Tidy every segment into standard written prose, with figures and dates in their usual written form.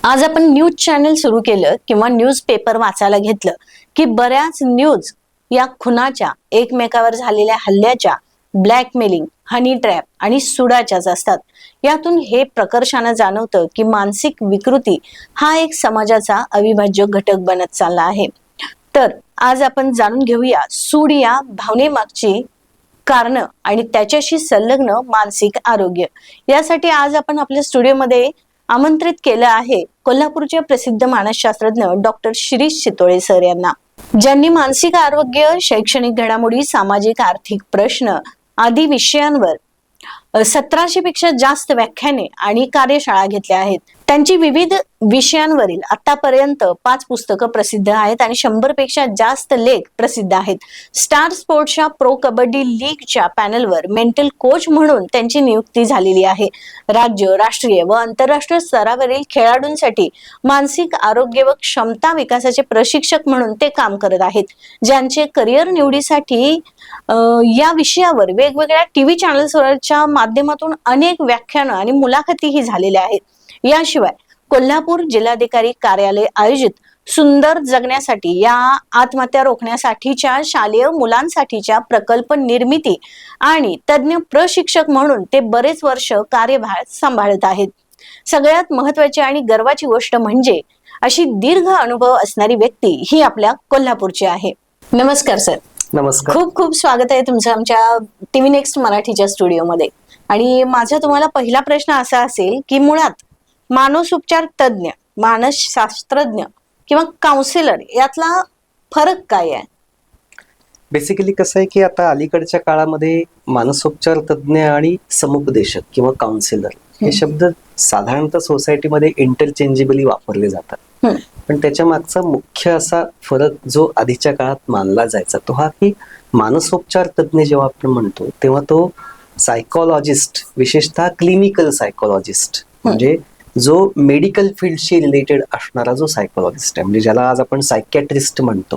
आज आपण news channel सुरू केलं किंवा न्यूज पेपर वाचायला घेतलं की बऱ्याच न्यूज या खुनाच्या, एकमेकावर झालेल्या हल्ल्याच्या, ब्लॅकमेलिंग, हनी ट्रॅप आणि सुडाच्याच असतात. यातून हे प्रकर्षानं जाणवतं की मानसिक विकृती हा एक समाजाचा अविभाज्य घटक बनत चालला आहे. तर आज आपण जाणून घेऊया सूड या भावनेमागची कारण आणि त्याच्याशी संलग्न मानसिक आरोग्य. यासाठी आज आपण आपल्या स्टुडिओमध्ये आमंत्रित केलं आहे कोल्हापूरचे प्रसिद्ध मानसशास्त्रज्ञ डॉक्टर शिरीष चितोळे सर यांना, ज्यांनी मानसिक आरोग्य, शैक्षणिक घडामोडी, सामाजिक आर्थिक प्रश्न आदी विषयांवर 1700 पेक्षा जास्त व्याख्याने आणि कार्यशाळा घेतल्या आहेत. त्यांची विविध विषयांवरील आतापर्यंत 5 पुस्तकं प्रसिद्ध आहेत आणि 100 पेक्षा जास्त लेख प्रसिद्ध आहेत. स्टार स्पोर्ट्सच्या प्रो कबड्डी लीगच्या पॅनलवर मेंटल कोच म्हणून त्यांची नियुक्ती झालेली आहे. राज्य, राष्ट्रीय व आंतरराष्ट्रीय स्तरावरील खेळाडूंसाठी मानसिक आरोग्य व क्षमता विकासाचे प्रशिक्षक म्हणून ते काम करत आहेत. ज्यांचे करिअर निवडीसाठी या विषयावर वेगवेगळ्या टीव्ही चॅनल्सवरच्या माध्यमातून अनेक व्याख्यानं आणि मुलाखतीही झालेल्या आहेत. याशिवाय कोल्हापूर जिल्हाधिकारी कार्यालय आयोजित सुंदर जगण्यासाठी या आत्महत्या रोखण्यासाठीच्या शालेय मुलांसाठीच्या प्रकल्प निर्मिती आणि तज्ञ प्रशिक्षक म्हणून ते बरेच वर्ष कार्यभार सांभाळत आहेत. सगळ्यात महत्त्वाची आणि गर्वाची गोष्ट म्हणजे अशी दीर्घ अनुभव असणारी व्यक्ती ही आपल्या कोल्हापूरची आहे. नमस्कार सर. नमस्कार. खूप खूप स्वागत आहे तुमचं आमच्या टीव्ही नेक्स्ट मराठीच्या स्टुडिओमध्ये. आणि माझा तुम्हाला पहिला प्रश्न असा असेल की मुळात मानसोपचार तज्ञ, मानसशास्त्रज्ञ किंवा काउन्सिलर यातला फरक काय आहे? बेसिकली कसं आहे की आता अलीकडच्या काळामध्ये मानसोपचार तज्ञ आणि समुपदेशक किंवा काउन्सिलर हे शब्द साधारणतः सोसायटीमध्ये इंटरचेंजेबली वापरले जातात. पण त्याच्या मागचा मुख्य असा फरक जो आधीच्या काळात मानला जायचा तो हा की मानसोपचार तज्ञ जेव्हा आपण म्हणतो तेव्हा तो सायकोलॉजिस्ट, विशेषतः क्लिनिकल सायकोलॉजिस्ट, म्हणजे जो मेडिकल फील्डशी रिलेटेड असणारा जो सायकोलॉजिस्ट आहे, म्हणजे ज्याला आज आपण सायकॅट्रिस्ट म्हणतो,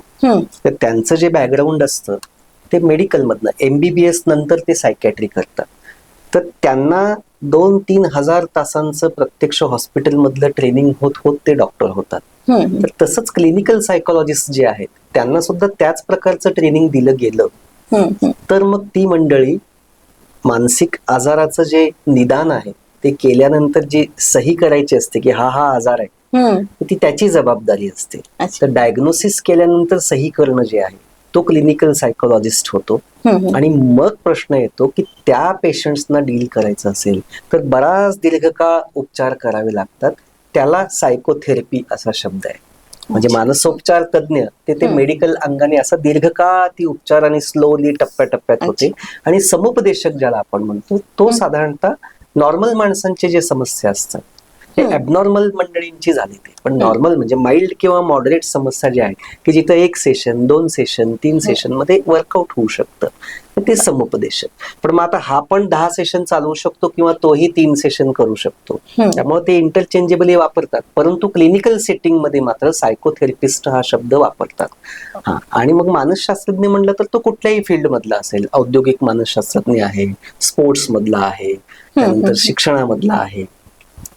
तर त्यांचं जे बॅकग्राऊंड असतं ते मेडिकल मधनं MBBS नंतर ते सायकॅट्री करतात. तर त्यांना 2-3 हजार तासांचं प्रत्यक्ष हॉस्पिटल मधलं ट्रेनिंग होत होत ते डॉक्टर होतात. तर तसंच क्लिनिकल सायकोलॉजिस्ट जे आहेत त्यांना सुद्धा त्याच प्रकारचं ट्रेनिंग दिलं गेलं तर मग ती मंडळी मानसिक आजाराचं जे निदान आहे ते केल्यानंतर जी सही करायची असते की हा आजार आहे, ती त्याची जबाबदारी असते. तर डायग्नोसिस केल्यानंतर सही करणं जे आहे तो क्लिनिकल सायकोलॉजिस्ट होतो. आणि मग प्रश्न येतो की त्या पेशंट्सना डील करायचं असेल तर बराच दीर्घकाळ उपचार करावे लागतात. त्याला सायकोथेरपी असा शब्द आहे. म्हणजे मानसोपचार तज्ञ ते मेडिकल अंगाने असा दीर्घकाळ ती उपचार आणि स्लोली टप्प्याटप्प्यात होते. आणि समुपदेशक ज्याला आपण म्हणतो तो साधारणतः नॉर्मल माणसांचे जे समस्या असतात हे ऍबनॉर्मल मंडळींची झाली ते, पण नॉर्मल म्हणजे माइल्ड किंवा मॉडरेट समस्या ज्या आहेत की जिथं 1 सेशन, 2 सेशन, 3 सेशन मध्ये वर्कआउट होऊ शकतं, ते समुपदेशक. पण मग आता हा पण 10 सेशन चालवू शकतो किंवा तोही 3 सेशन करू शकतो, त्यामुळे ते इंटरचेंजेबली वापरतात. परंतु क्लिनिकल सेटिंग मध्ये मात्र सायकोथेरपिस्ट हा शब्द वापरतात. आणि मग मानसशास्त्रज्ञ म्हणलं तर तो कुठल्याही फील्ड मधला असेल, औद्योगिक मानसशास्त्रज्ञ आहे, स्पोर्ट्स मधला आहे, त्यानंतर शिक्षणामधला आहे,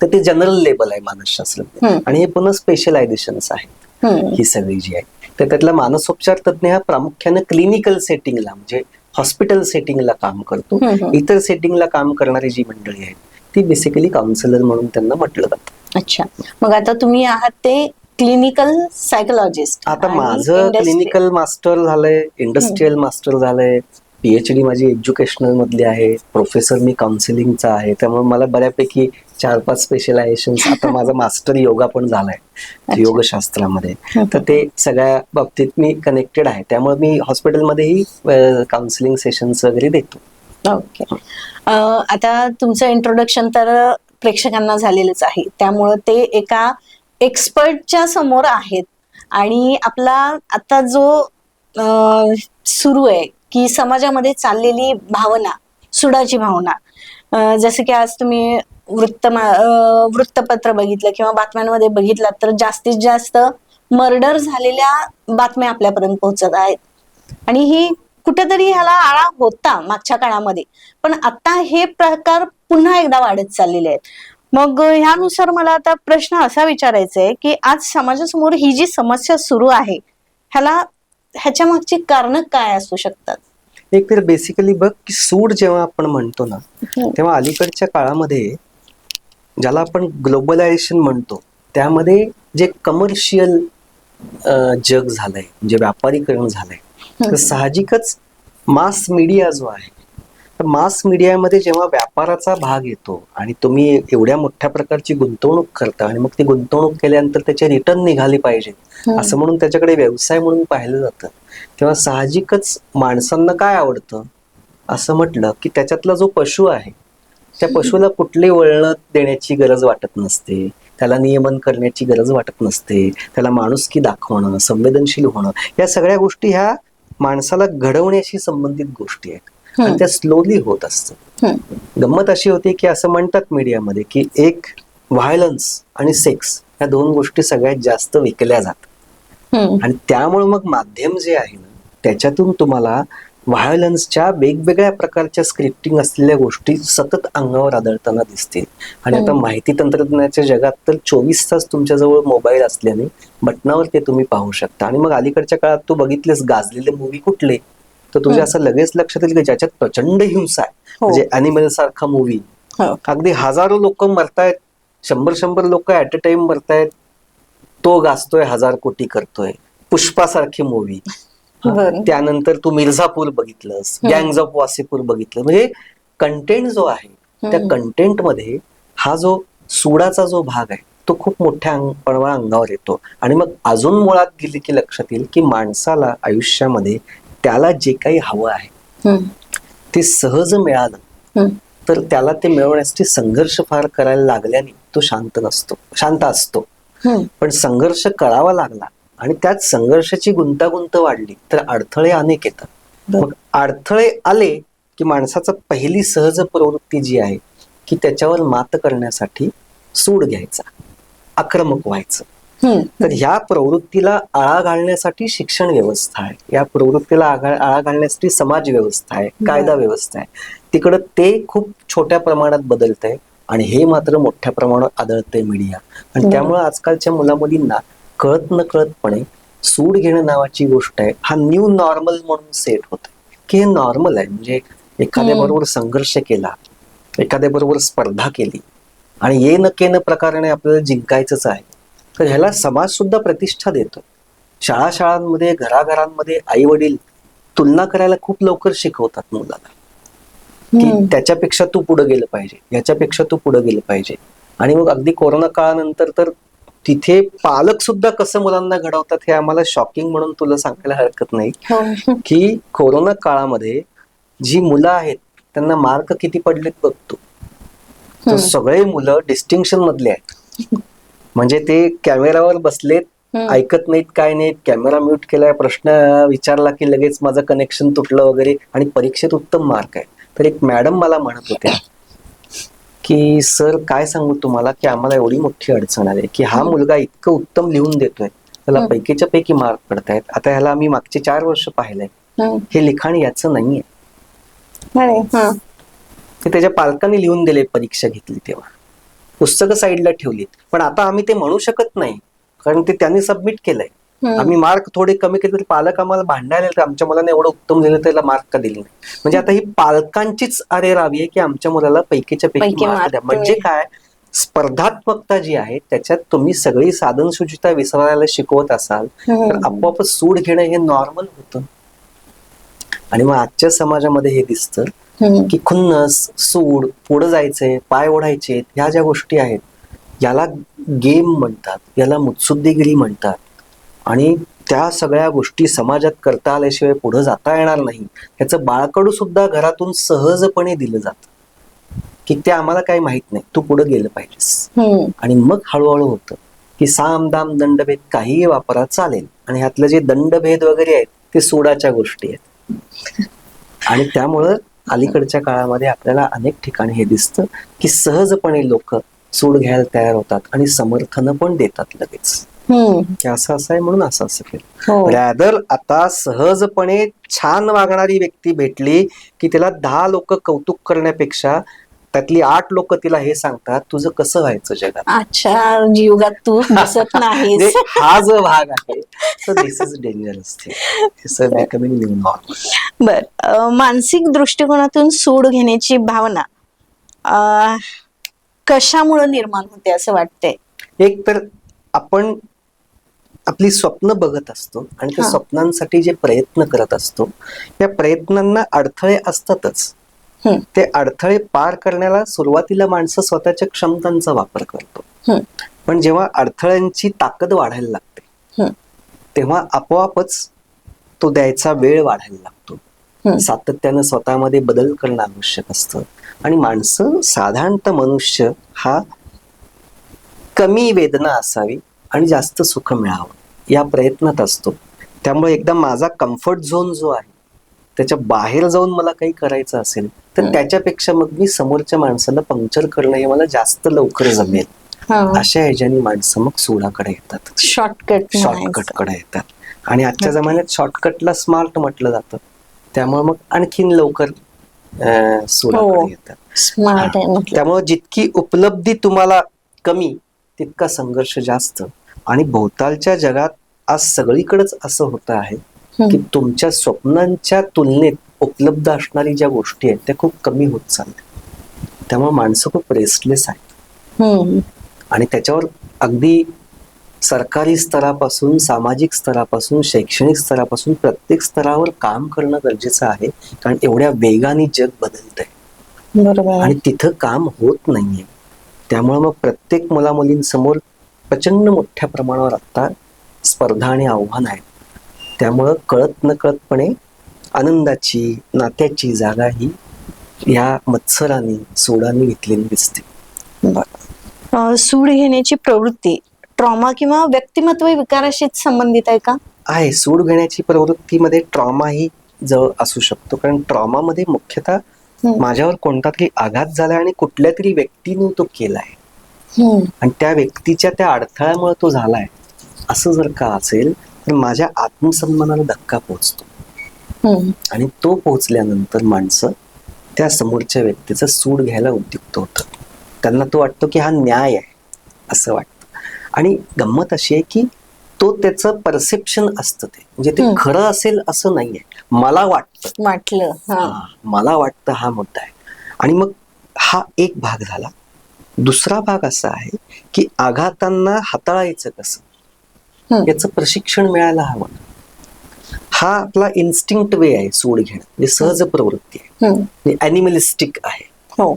तर ते जनरल लेबल आहे मानसशास्त्रज्ञ. आणि हे पुन्हा स्पेशलायझेशन्स आहेत ही सगळी जी आहे. तर त्यातला मानसोपचार तज्ञ हा प्रामुख्याने क्लिनिकल सेटिंगला म्हणजे हॉस्पिटल सेटिंगला काम करतो. इतर सेटिंगला काम करणारी जी मंडळी आहेत ती बेसिकली काउन्सिलर म्हणून त्यांना म्हटलं जातं. अच्छा, मग आता तुम्ही आहात ते क्लिनिकल सायकोलॉजिस्ट. आता माझं क्लिनिकल मास्टर झालंय, इंडस्ट्रियल मास्टर झालंय, PhD माझी एज्युकेशनल मधली आहे, प्रोफेसर मी काउन्सिलिंगचा आहे. त्यामुळे मला बऱ्यापैकी 4-5 स्पेशलायझेशन्स. आता माझा मास्टर योगा पण झालाय योगशास्त्रामध्ये. तर ते सगळ्या बाबतीत मी कनेक्टेड आहे. त्यामुळे मी हॉस्पिटलमध्येही काउन्सिलिंग सेशन्स वगैरे देतो. ओके. आता तुमचं इंट्रोडक्शन तर प्रेक्षकांना झालेलंच आहे, त्यामुळं ते एका एक्सपर्टच्या समोर आहेत. आणि आपला आता जो सुरू आहे की समाजामध्ये भावना, सुडाची भावना, जसं की आज तुम्ही वृत्तपत्र बघितलं किंवा बातम्यांमध्ये बघितलं तर जास्तीत जास्त मर्डर झालेल्या बातम्या आपल्यापर्यंत पोहोचत आहेत. आणि ही कुठेतरी ह्याला आळा होता मागच्या काळामध्ये, पण आता हे प्रकार पुन्हा एकदा वाढत चाललेले आहेत. मग ह्यानुसार मला आता प्रश्न असा विचारायचा आहे की आज समाजासमोर ही जी समस्या सुरू आहे ह्याच्या मागची कारण काय असू शकतात? एक तर बेसिकली बघ की सूड जेव्हा आपण म्हणतो ना, तेव्हा अलीकडच्या काळामध्ये ज्याला आपण ग्लोबलायझेशन म्हणतो त्यामध्ये जे कमर्शियल जग झालंय, म्हणजे व्यापारीकरण झालंय, तर साहजिकच मास मीडिया जो आहे, तर मास मीडियामध्ये जेव्हा व्यापाराचा भाग येतो आणि तुम्ही एवढ्या मोठ्या प्रकारची गुंतवणूक करता आणि मग ती गुंतवणूक केल्यानंतर त्याचे रिटर्न निघाले पाहिजे असं म्हणून त्याच्याकडे व्यवसाय म्हणून पाहिलं जातं, तेव्हा साहजिकच माणसांना काय आवडतं असं म्हटलं की त्याच्यातला जो पशु आहे त्या पशुला कुठली वळण देण्याची गरज वाटत नसते, त्याला नियमन करण्याची गरज वाटत नसते, त्याला माणुसकी दाखवणं, संवेदनशील होणं, या सगळ्या गोष्टी ह्या माणसाला घडवण्याशी संबंधित गोष्टी आहेत आणि त्या स्लोली होत असतात. गंमत अशी होती की असं म्हणतात मीडियामध्ये की एक व्हायलन्स आणि सेक्स या दोन गोष्टी सगळ्यात जास्त विकल्या जातात आणि त्यामुळे मग माध्यम जे आहे ना त्याच्यातून तुम्हाला व्हायलन्सच्या वेगवेगळ्या प्रकारच्या स्क्रिप्टिंग असलेल्या गोष्टी सतत अंगावर आदळताना दिसतील. आणि आता माहिती तंत्रज्ञानाच्या जगात तर 24 तास तुमच्याजवळ मोबाईल असल्याने बटनावर ते तुम्ही पाहू शकता. आणि मग अलीकडच्या काळात तू बघितलेस गाजलेले मूवी कुठले, तर तुझ्या असं लगेच लक्षात येईल की ज्याच्यात प्रचंड हिंसा आहे, म्हणजे अॅनिमल सारखा मूवी, अगदी हजारो लोक मरतायत, 100 लोक ऍट अ टाइम मरतायत, तो गाजतोय 1000 कोटी करतोय. पुष्पासारखी मूवी, त्यानंतर तू मिर्झापूर बघितलंस, गँग्स ऑफ वासेपूर बघितलं, म्हणजे कंटेंट जो आहे त्या कंटेंट मध्ये हा जो सुडाचा जो भाग आहे तो खूप मोठ्या अंगावर येतो. आणि मग अजून मुळात गेली की लक्षात येईल की माणसाला आयुष्यामध्ये त्याला जे काही हवं आहे ते सहज मिळालं तर त्याला ते मिळवण्यासाठी संघर्ष फार करायला लागल्याने तो शांत असतो. पण संघर्ष करावा लागला आणि त्यात संघर्षाची गुंतागुंत वाढली तर अडथळे अनेक येतात. मग अडथळे आले की माणसाचा पहिली सहज प्रवृत्ती जी आहे की त्याच्यावर मात करण्यासाठी सूड घ्यायचा, आक्रमक व्हायचं. तर ह्या प्रवृत्तीला आळा घालण्यासाठी शिक्षण व्यवस्था आहे, या प्रवृत्तीला आळा घालण्यासाठी समाज व्यवस्था आहे, कायदा व्यवस्था आहे. तिकडं ते खूप छोट्या प्रमाणात बदलत आहे आणि हे मात्र मोठ्या प्रमाणात आदळतंय मीडिया. आणि त्यामुळे आजकालच्या मुलामुलींना कळत न कळतपणे सूड घेणं नावाची गोष्ट आहे हा न्यू नॉर्मल म्हणून सेट होत की हे नॉर्मल आहे. म्हणजे एखाद्या बरोबर संघर्ष केला, एखाद्या बरोबर स्पर्धा केली आणि ये न के न प्रकाराने आपल्याला जिंकायचंच आहे, तर ह्याला समाज सुद्धा प्रतिष्ठा देतो. शाळांमध्ये, घराघरांमध्ये आई वडील तुलना करायला खूप लवकर शिकवतात मुलाला की त्याच्यापेक्षा तू पुढे गेलं पाहिजे, याच्यापेक्षा तू पुढे गेलं पाहिजे. आणि मग अगदी कोरोना काळानंतर तर तिथे पालक सुद्धा कसं मुलांना घडवतात हे आम्हाला शॉकिंग म्हणून तुला सांगायला हरकत नाही की कोरोना काळामध्ये जी मुलं आहेत त्यांना मार्क किती पडलेत बघतो, तर सगळे मुलं डिस्टिंक्शन मधले आहेत. म्हणजे ते कॅमेरावर बसलेत, ऐकत नाहीत, काय नाहीत, कॅमेरा म्यूट केलाय, प्रश्न विचारला की लगेच माझं कनेक्शन तुटलं वगैरे, आणि परीक्षेत उत्तम मार्क आहे. तर एक मॅडम मला म्हणत होत्या की सर काय सांगू तुम्हाला की आम्हाला एवढी मोठी अडचण आली की हा मुलगा इतकं उत्तम लिहून देतोय, त्याला पैकीच्या पैकी मार्क पडतायत. आता ह्याला आम्ही मागचे 4 वर्ष पाहिलंय, हे लिखाण याचं नाहीये. ते त्याच्या पालकांनी लिहून दिले, परीक्षा घेतली तेव्हा पुस्तकं साईडला ठेवलीत, पण आता आम्ही ते म्हणू शकत नाही कारण ते त्यांनी सबमिट केलंय. आम्ही मार्क थोडे कमी केले तरी पालक आम्हाला भांडायला तर आमच्या मुलाने एवढं उत्तम लिहिलं त्याला मार्क का दिले नाही. म्हणजे आता ही पालकांचीच अरेरावी आहे की आमच्या मुलाला पैकीच्या पैकी मार्क द्या. म्हणजे काय, स्पर्धात्मकता जी आहे त्याच्यात तुम्ही सगळी साधनसुचिता विसरायला शिकवत असाल तर आपोआपच सूड घेणं हे नॉर्मल होतं. आणि मग आजच्या समाजामध्ये हे दिसतं की खुन्नस, सूड, पुढे जायचंय, पाय ओढायचे, ह्या ज्या गोष्टी आहेत याला गेम म्हणतात, याला मुत्सुद्देगिरी म्हणतात. आणि त्या सगळ्या गोष्टी समाजात करता आल्याशिवाय पुढे जाता येणार नाही, याचं बाळकडू सुद्धा घरातून सहजपणे दिलं जातं की ते आम्हाला काही माहित नाही, तू पुढे गेलं पाहिजेस. आणि मग हळूहळू होतं की साम दाम दंडभेद काहीही वापरा चालेल, आणि ह्यातले जे दंडभेद वगैरे आहेत ते सूडाच्या गोष्टी आहेत. आणि त्यामुळं अलीकडच्या काळामध्ये आपल्याला अनेक ठिकाणी हे दिसतं की सहजपणे लोक सूड घ्यायला तयार होतात आणि समर्थन पण देतात लगेच की असं आहे म्हणून असं केलं. रॅदर आता सहजपणे छान वागणारी व्यक्ती भेटली की त्याला 10 लोक कौतुक करण्यापेक्षा त्यातली 8 लोक तिला हे सांगतात तुझं कसं व्हायचं जगात. अच्छा, युगात तू दिसत म्हणजे नाहीस. हा जो भाग आहे so this is dangerous thing becoming new normal. बर, मानसिक दृष्टिकोनातून सूड घेण्याची भावना कशामुळे निर्माण होते असं वाटतंय? एक तर आपण आपली स्वप्न बघत असतो आणि त्या हा. स्वप्नांसाठी जे प्रयत्न करत असतो या प्रयत्नांना अडथळे असतातच. हम्म, ते अडथळे पार करण्याला सुरुवातीला माणसं स्वतःच्या क्षमतांचा वापर करतो. हम्म, पण जेव्हा अडथळ्यांची ताकद वाढायला लागते हम्म, तेव्हा आपोआपच तो द्यायचा वेळ वाढायला लागतो. हम्म. सातत्यानं स्वतःमध्ये बदल करणं आवश्यक असतं. आणि माणसं साधारणतः मनुष्य हा कमी वेदना असावी आणि जास्त सुख मिळावं या प्रयत्नात असतो. त्यामुळे एकदा माझा कम्फर्ट झोन जो आहे त्याच्या बाहेर जाऊन मला काही करायचं असेल तर त्याच्यापेक्षा मग मी समोरच्या माणसाला पंक्चर करणं हे मला जास्त लवकर जमेल अशा ह्याच्यानी माणसं मग सुडाकडे येतात, शॉर्टकटकडे येतात. आणि आजच्या जमान्यात शॉर्टकटला स्मार्ट म्हटलं जातं. त्यामुळे मग आणखीन लवकर सुडाकडे येतात. स्मार्ट आहे म्हटलं. त्यामुळे जितकी उपलब्धी तुम्हाला कमी तितका संघर्ष जास्त. आणि भोवतालच्या जगात आज सगळीकडेच असं होत आहे की तुमच्या स्वप्नांच्या तुलनेत उपलब्ध असणारी ज्या गोष्टी आहेत त्या खूप कमी होत चालल्या. त्यामुळे माणसं खूप रेस्टलेस आहेत. आणि त्याच्यावर अगदी सरकारी स्तरापासून, सामाजिक स्तरापासून, शैक्षणिक स्तरापासून प्रत्येक स्तरावर काम करणं गरजेचं आहे. कारण एवढ्या वेगाने जग बदलतंय बरोबर. आणि तिथं काम होत नाहीये. त्यामुळे मग प्रत्येक मुलामुलींसमोर प्रचंड मोठ्या प्रमाणावर आता स्पर्धा आणि आव्हान आहेत. त्यामुळं कळत नकळतपणे आनंदाची, नात्याची जागा ही या मत्सराने, सोडाने घेतलेली दिसते. सूड घेण्याची प्रवृत्ती ट्रॉमा किंवा व्यक्तिमत्व विकाराशीच संबंधित आहे का? आहे. सूड घेण्याची प्रवृत्तीमध्ये ट्रॉमाही जवळ असू शकतो. कारण ट्रॉमामध्ये मुख्यतः माझ्यावर कोणता तरी आघात झाला आणि कुठल्या तरी व्यक्तीने तो केलाय आणि त्या व्यक्तीच्या त्या अडथळ्यामुळे तो झालाय असं जर का असेल तर माझ्या आत्मसन्मानाला धक्का पोहोचतो. आणि तो पोहोचल्यानंतर माणसं त्या समोरच्या व्यक्तीचा सूड घ्यायला उद्युक्त होतात. त्यांना तो वाटतो की हा न्याय आहे असं वाटतं. आणि गंमत अशी आहे की तो त्याचं परसेप्शन असतं, ते म्हणजे ते खरं असेल असं नाहीये. मला मला वाटतं हा मुद्दा आहे. आणि मग हा एक भाग झाला. दुसरा भाग असा आहे की आघातांना हाताळायचं कसं याचं प्रशिक्षण मिळायला हवं. हा आपला इन्स्टिंक्ट वे आहे सूड घेणं, म्हणजे सहज प्रवृत्ती आहे, ॲनिमलिस्टिक आहे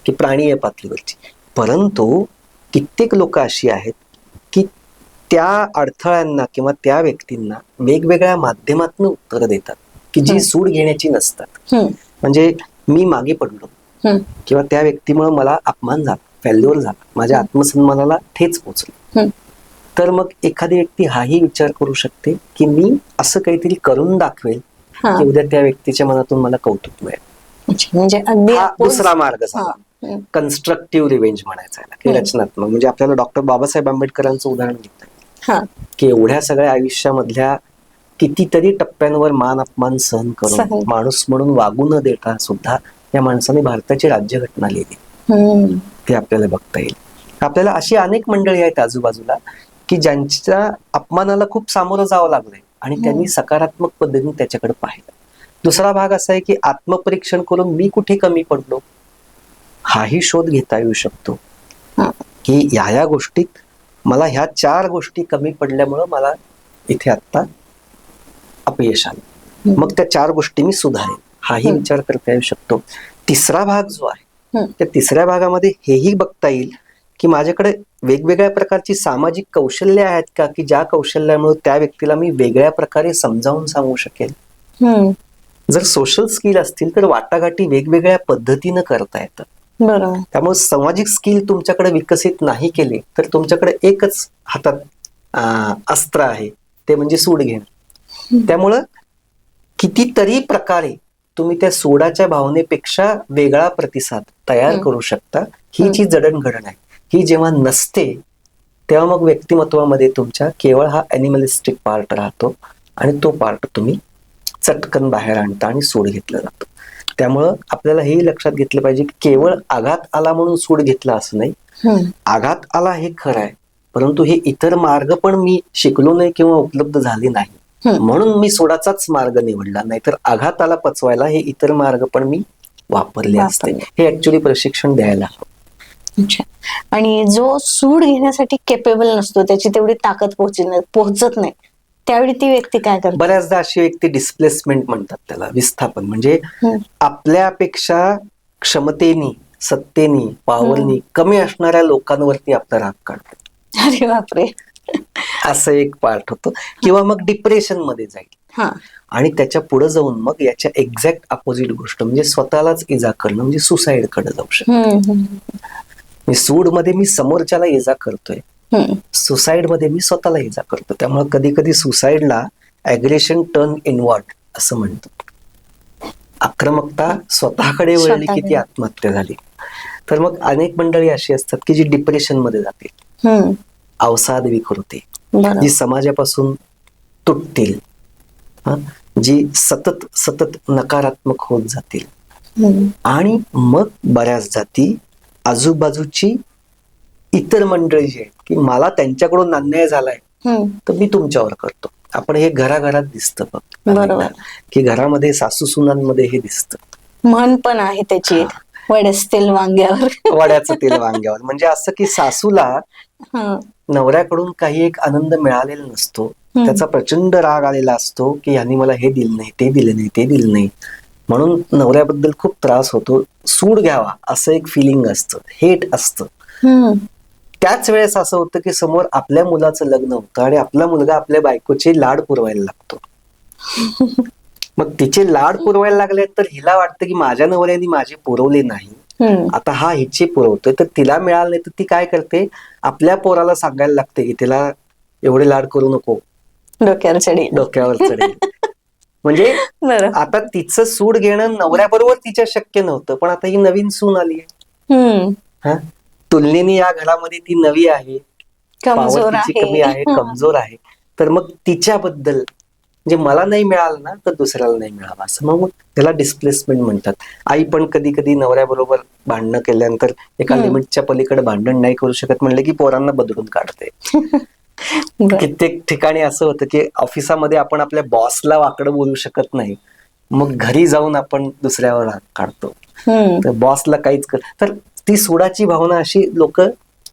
की प्राणीय पातळीवरची. परंतु कित्येक लोक अशी आहेत की त्या अडथळ्यांना किंवा त्या व्यक्तींना वेगवेगळ्या माध्यमातून उत्तर देतात की जी सूड घेण्याची नसतात. म्हणजे मी मागे पडलो किंवा त्या व्यक्तीमुळे मला अपमान झाला, फेल्युअर झाला, माझ्या आत्मसन्मानाला ठेच पोचली, तर मग एखादी व्यक्ती हाही विचार करू शकते की मी असं काहीतरी करून दाखवेल की उद्या त्या व्यक्तीच्या मनातून मला कौतुक मिळेल. म्हणजे हा दुसरा मार्ग झाला. कन्स्ट्रक्टिव्ह रिव्हेंज म्हणायचा आहे की रचनात्मक. म्हणजे आपल्याला डॉक्टर बाबासाहेब आंबेडकरांचं उदाहरण घेतलं की एवढ्या सगळ्या आयुष्यामधल्या कितीतरी टप्प्यांवर मान अपमान सहन करून माणूस म्हणून वागू न देता सुद्धा या माणसाने भारताची राज्यघटना लिहिली. ते आपल्याला बघता येईल. आपल्याला अशी अनेक मंडळी आहेत आजूबाजूला की ज्यांच्या अपमानाला खूप सामोरं जावं लागलंय आणि त्यांनी सकारात्मक पद्धतीने त्याच्याकडे पाहिलं. दुसरा भाग असा आहे की आत्मपरीक्षण करून मी कुठे कमी पडलो हाही शोध घेता येऊ शकतो की ह्या गोष्टीत मला ह्या 4 गोष्टी कमी पडल्यामुळं मला इथे आत्ता अपयश आलं, मग त्या 4 गोष्टी मी सुधारेन हाही विचार करता येऊ शकतो. तिसरा भाग जो आहे त्या तिसऱ्या भागामध्ये हेही बघता येईल की माझ्याकडे वेगवेगळ्या प्रकारची सामाजिक कौशल्य आहेत का की ज्या कौशल्यामुळे त्या व्यक्तीला मी वेगळ्या प्रकारे समजावून सांगू शकेल. जर सोशल स्किल असतील तर वाटाघाटी वेगवेगळ्या पद्धतीनं करता येतात. त्यामुळे सामाजिक स्किल तुमच्याकडे विकसित नाही केले तर तुमच्याकडे एकच हातात अस्त्र आहे, ते म्हणजे सूड घेणं. त्यामुळं कितीतरी प्रकारे तुम्ही त्या सूडाच्या भावनेपेक्षा वेगळा प्रतिसाद तयार करू शकता. ही जी जडणघडण आहे ही जेव्हा नसते तेव्हा मग व्यक्तिमत्वामध्ये तुमच्या केवळ हा ॲनिमलिस्टिक पार्ट राहतो आणि तो पार्ट तुम्ही चटकन बाहेर आणता आणि सूड घेतलं जातं. त्यामुळं आपल्याला हेही लक्षात घेतलं पाहिजे की केवळ आघात आला म्हणून सूड घेतला असं नाही. आघात आला हे खरं आहे, परंतु हे इतर मार्ग पण मी शिकलो नाही किंवा उपलब्ध झाले नाही म्हणून मी सोडाचाच मार्ग निवडला, नाही तर आघाताला पचवायला हे इतर मार्ग पण मी वापरले असते. हे ऍक्च्युली प्रशिक्षण द्यायला हवं. अच्छा. आणि जो सूड घेण्यासाठी केपेबल नसतो, त्याची तेवढी ताकद पोहोचत नाही, त्यावेळी ती व्यक्ती काय करते? बऱ्याचदा अशी व्यक्ती डिस्प्लेसमेंट म्हणतात त्याला, विस्थापन. म्हणजे आपल्यापेक्षा क्षमतेनी, सत्तेनी, पावरनी कमी असणाऱ्या लोकांवरती आपला राग काढतो. अरे बापरे. असं एक पार्ट होतो. किंवा मग डिप्रेशन मध्ये जाईल आणि त्याच्या पुढे जाऊन मग याच्या एक्झॅक्ट अपोजिट गोष्ट म्हणजे स्वतःलाच इजा करणं, म्हणजे सुसाईड कडे जाऊ शकतो. सूड मध्ये मी समोरच्याला इजा करतोय, सुसाईड मध्ये मी स्वतःला इजा करतो. त्यामुळे कधी कधी सुसाईडला ऍग्रेशन टर्न इनवर्ड असं म्हणतो. आक्रमकता स्वतःकडे वळली की ती आत्महत्या झाली. तर मग अनेक मंडळी अशी असतात की जी डिप्रेशन मध्ये जातील, अवसाद विकृती, जी समाजापासून तुटतील, जी सतत सतत नकारात्मक होत जातील. आणि मग बऱ्याच जाती आजूबाजूची इतर मंडळी जी आहेत की मला त्यांच्याकडून अन्याय झालाय तर मी तुमच्यावर करतो. आपण हे घराघरात दिसतं बघ, की घरामध्ये सासू सुनांमध्ये हे दिसतं. म्हण पण आहे त्याची, वड्याचं तेल वांग्यावर. वड्याचं तेल वांग्यावर. म्हणजे असं की सासूला नवऱ्याकडून काही एक आनंद मिळालेला नसतो, त्याचा प्रचंड राग आलेला असतो की यांनी मला हे दिलं नाही, ते दिलं नाही, ते दिलं नाही, म्हणून नवऱ्याबद्दल खूप त्रास होतो. सूड घ्यावा असं एक फिलिंग असतं, हेट असतं. त्याच वेळेस असं होतं की समोर आपल्या मुलाचं लग्न होतं आणि आपला मुलगा आपल्या बायकोचे लाड पुरवायला लागतो. मग तिचे लाड पुरवायला लागले तर हिला वाटतं की माझ्या नवऱ्याने माझे पुरवले नाही, आता हा हिचे पुरवतोय, तर तिला मिळालं नाही तर ती काय करते, आपल्या पोराला सांगायला लागते की तिला एवढे लाड करू नको, डोक्यावर चढेल. म्हणजे आता तिचं सूड घेणं नवऱ्याबरोबर तिच्या शक्य नव्हतं, पण आता ही नवीन सून आली आहे, तुलनेने या घरामध्ये ती नवी आहे, पावर तिची कमी आहे, कमजोर आहे, तर मग तिच्याबद्दल म्हणजे मला नाही मिळालं ना तर दुसऱ्याला नाही मिळालं असं, मग त्याला डिस्प्लेसमेंट म्हणतात. आई पण कधी कधी नवऱ्याबरोबर भांडणं केल्यानंतर एका लिमिटच्या पलीकडे भांडण नाही करू शकत म्हणलं की पोरांना बदलून काढते. कित्येक ठिकाणी असं होतं की ऑफिसामध्ये आपण आपल्या बॉसला वाकडं बोलू शकत नाही, मग घरी जाऊन आपण दुसऱ्यावर राग काढतो, तर बॉसला काहीच तर ती सुडाची भावना अशी लोक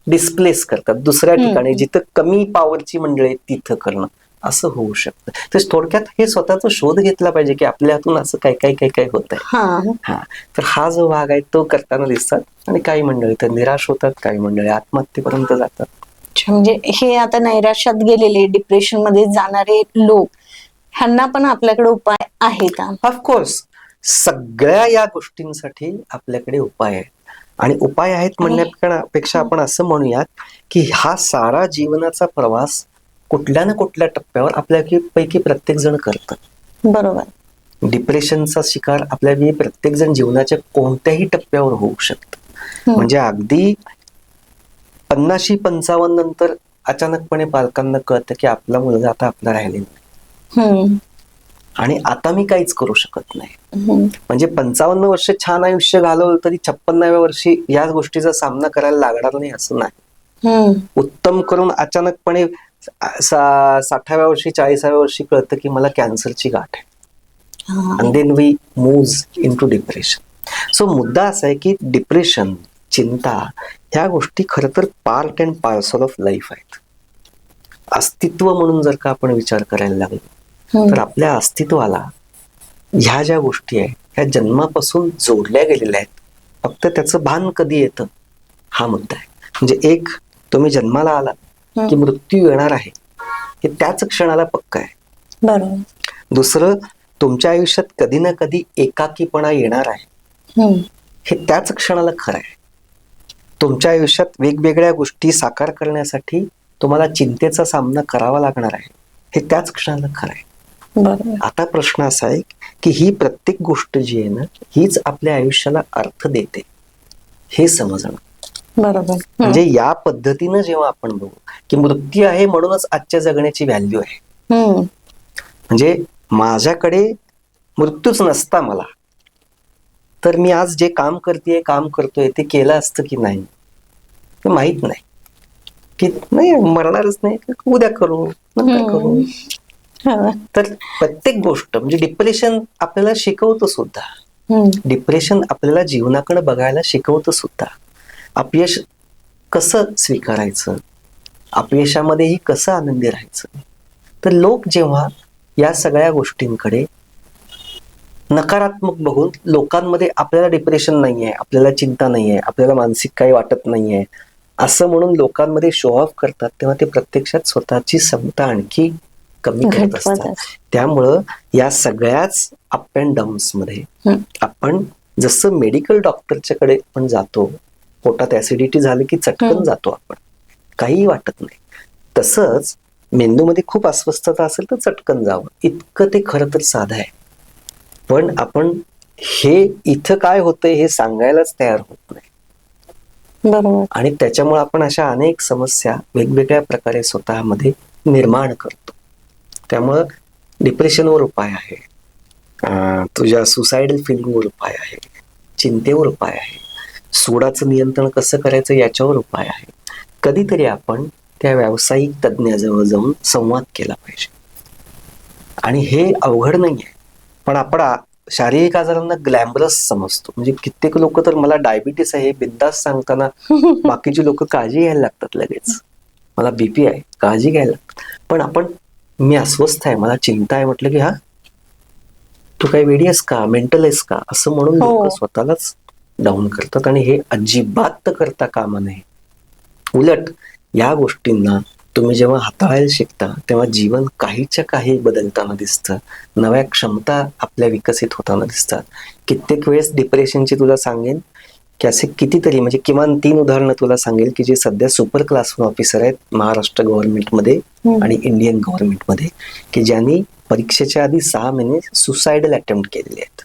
डिस्प्लेस करतात दुसऱ्या ठिकाणी, जिथं कमी पॉवरची मंडळी तिथं करणं असं होऊ शकतं. तर थोडक्यात हे स्वतःचा शोध घेतला पाहिजे की आपल्या हातून असं काय काय काय काय होत आहे. तर हा जो भाग आहे तो करताना दिसतात, आणि काही मंडळी तर निराश होतात, काही मंडळी आत्महत्येपर्यंत जातात. म्हणजे हे आता नैराश्यात गेलेले, डिप्रेशन मध्ये जाणारे लोक, ह्यांना पण आपल्याकडे उपाय आहे का? ऑफकोर्स सगळ्या या गोष्टींसाठी आपल्याकडे उपाय आहेत, आणि उपाय आहेत म्हणण्यापेक्षा आपण असं म्हणूयात की हा सारा जीवनाचा प्रवास कुठल्या ना कुठल्या टप्प्यावर आपल्यापैकी प्रत्येक जण करतात. बरोबर. डिप्रेशनचा शिकार आपल्यापैकी प्रत्येक जण जीवनाच्या कोणत्याही टप्प्यावर होऊ शकतं. म्हणजे अगदी 50-55 नंतर अचानकपणे पालकांना कळतं की आपला मुलगा आता आपला राहिलेला नाही आणि आता मी काहीच करू शकत नाही. म्हणजे 55 वर्ष छान आयुष्य घालवलं तरी 56व्या वर्षी या गोष्टीचा सामना करायला लागणार नाही असं नाही. उत्तम करून अचानकपणे 60व्या वर्षी 40व्या वर्षी कळतं की मला कॅन्सरची गाठ आहे, and then we moves into depression. So मुद्दा असा आहे की डिप्रेशन, चिंता ह्या गोष्टी खरं तर part and parcel of life आहेत. अस्तित्व म्हणून जर का आपण विचार करायला लागलो तर आपल्या अस्तित्वाला ह्या ज्या गोष्टी आहेत ह्या जन्मापासून जोडल्या गेलेल्या आहेत, फक्त त्याचं भान कधी येतं हा मुद्दा आहे. म्हणजे एक, तुम्ही जन्माला आला की मृत्यू येणार आहे हे त्याच क्षणाला पक्का आहे. बरोबर. दुसरं, तुमच्या आयुष्यात कधी ना कधी एकाकीपणा येणार आहे हे त्याच क्षणाला खरं आहे. तुमच्या आयुष्यात वेगवेगळ्या गोष्टी साकार करण्यासाठी तुम्हाला चिंतेचा सामना करावा लागणार आहे हे त्याच क्षणाला खरं आहे. आता प्रश्न असा आहे की ही प्रत्येक गोष्ट जी आहे ना हीच आपल्या आयुष्याला अर्थ देते हे समजणं. बरोबर. म्हणजे या पद्धतीनं जेव्हा आपण बघू की मृत्यू आहे म्हणूनच आजच्या जगण्याची व्हॅल्यू आहे. म्हणजे माझ्याकडे मृत्यूच नसता मला तर मी आज जे काम करतोय ते केलं असतं की नाही हे माहित नाही, की नाही मरणारच नाही, उद्या करू नंतर करू. हा. तर प्रत्येक गोष्ट म्हणजे डिप्रेशन आपल्याला शिकवतं सुद्धा. डिप्रेशन आपल्याला जीवनाकडे बघायला शिकवतं सुद्धा. अपयश कसं स्वीकारायचं, अपयशामध्येही कसं आनंदी राहायचं. तर लोक जेव्हा या सगळ्या गोष्टींकडे नकारात्मक बघून लोकांमध्ये आपल्याला डिप्रेशन नाहीये, आपल्याला चिंता नाहीये, आपल्याला मानसिक काही वाटत नाहीये असं म्हणून लोकांमध्ये शो ऑफ करतात, तेव्हा ते प्रत्यक्षात स्वतःची क्षमता आणखी कमी करत असतात. त्यामुळं या सगळ्याच अप अँड डाऊन्स मध्ये आपण जसं मेडिकल डॉक्टरच्याकडे पण जातो, पोटात ऍसिडिटी झाली की चटकन जातो आपण, काही वाटत नाही, तसंच मेंदूमध्ये खूप अस्वस्थता असेल तर चटकन जावं. इतकं ते खरं तर साधं आहे. पण आपण हे इथं काय होतंय हे सांगायलाच तयार होत नाही. बरोबर. आणि त्याच्यामुळे आपण अशा अनेक समस्या वेगवेगळ्या प्रकारे स्वतःमध्ये निर्माण करतो. त्यामुळं डिप्रेशनवर उपाय आहे, तुझ्या सुसायडल फिलिंगवर उपाय आहे, चिंतेवर उपाय आहे, सूडाचं नियंत्रण कसं करायचं याच्यावर उपाय आहे. कधीतरी आपण त्या व्यावसायिक तज्ज्ञाजवळ जाऊन संवाद केला पाहिजे. आणि हे अवघड नाहीये, पण आपण शारीरिक आजारांना ग्लॅमरस समजतो. म्हणजे कित्येक लोक तर मला डायबिटीस आहे बिनधास्त सांगताना बाकीची लोक काळजी घ्यायला लागतात लगेच. मला बीपी आहे, काळजी घ्यायला लागतात. पण आपण मी अस्वस्थ आहे, मला चिंता आहे म्हटलं की हा तू काही वेडी आहेस का, मेंटल आहेस का, असं म्हणून लोक स्वतःलाच डाऊन करतात. आणि हे अजिबात करता कामा नये. उलट या गोष्टींना तुम्ही जेव्हा हाताळायला शिकता तेव्हा जीवन काहीच्या काही बदलताना दिसतं, नव्या क्षमता आपल्या विकसित होताना दिसतात. कित्येक वेळेस डिप्रेशनची तुला सांगेन की असे कितीतरी म्हणजे किमान 3 उदाहरणं तुला सांगेल की जे सध्या सुपर क्लास ऑफिसर आहेत महाराष्ट्र गव्हर्नमेंटमध्ये आणि इंडियन गव्हर्नमेंटमध्ये, की ज्यांनी परीक्षेच्या आधी 6 महिने सुसाइडल अटेम्प्ट केलेले आहेत.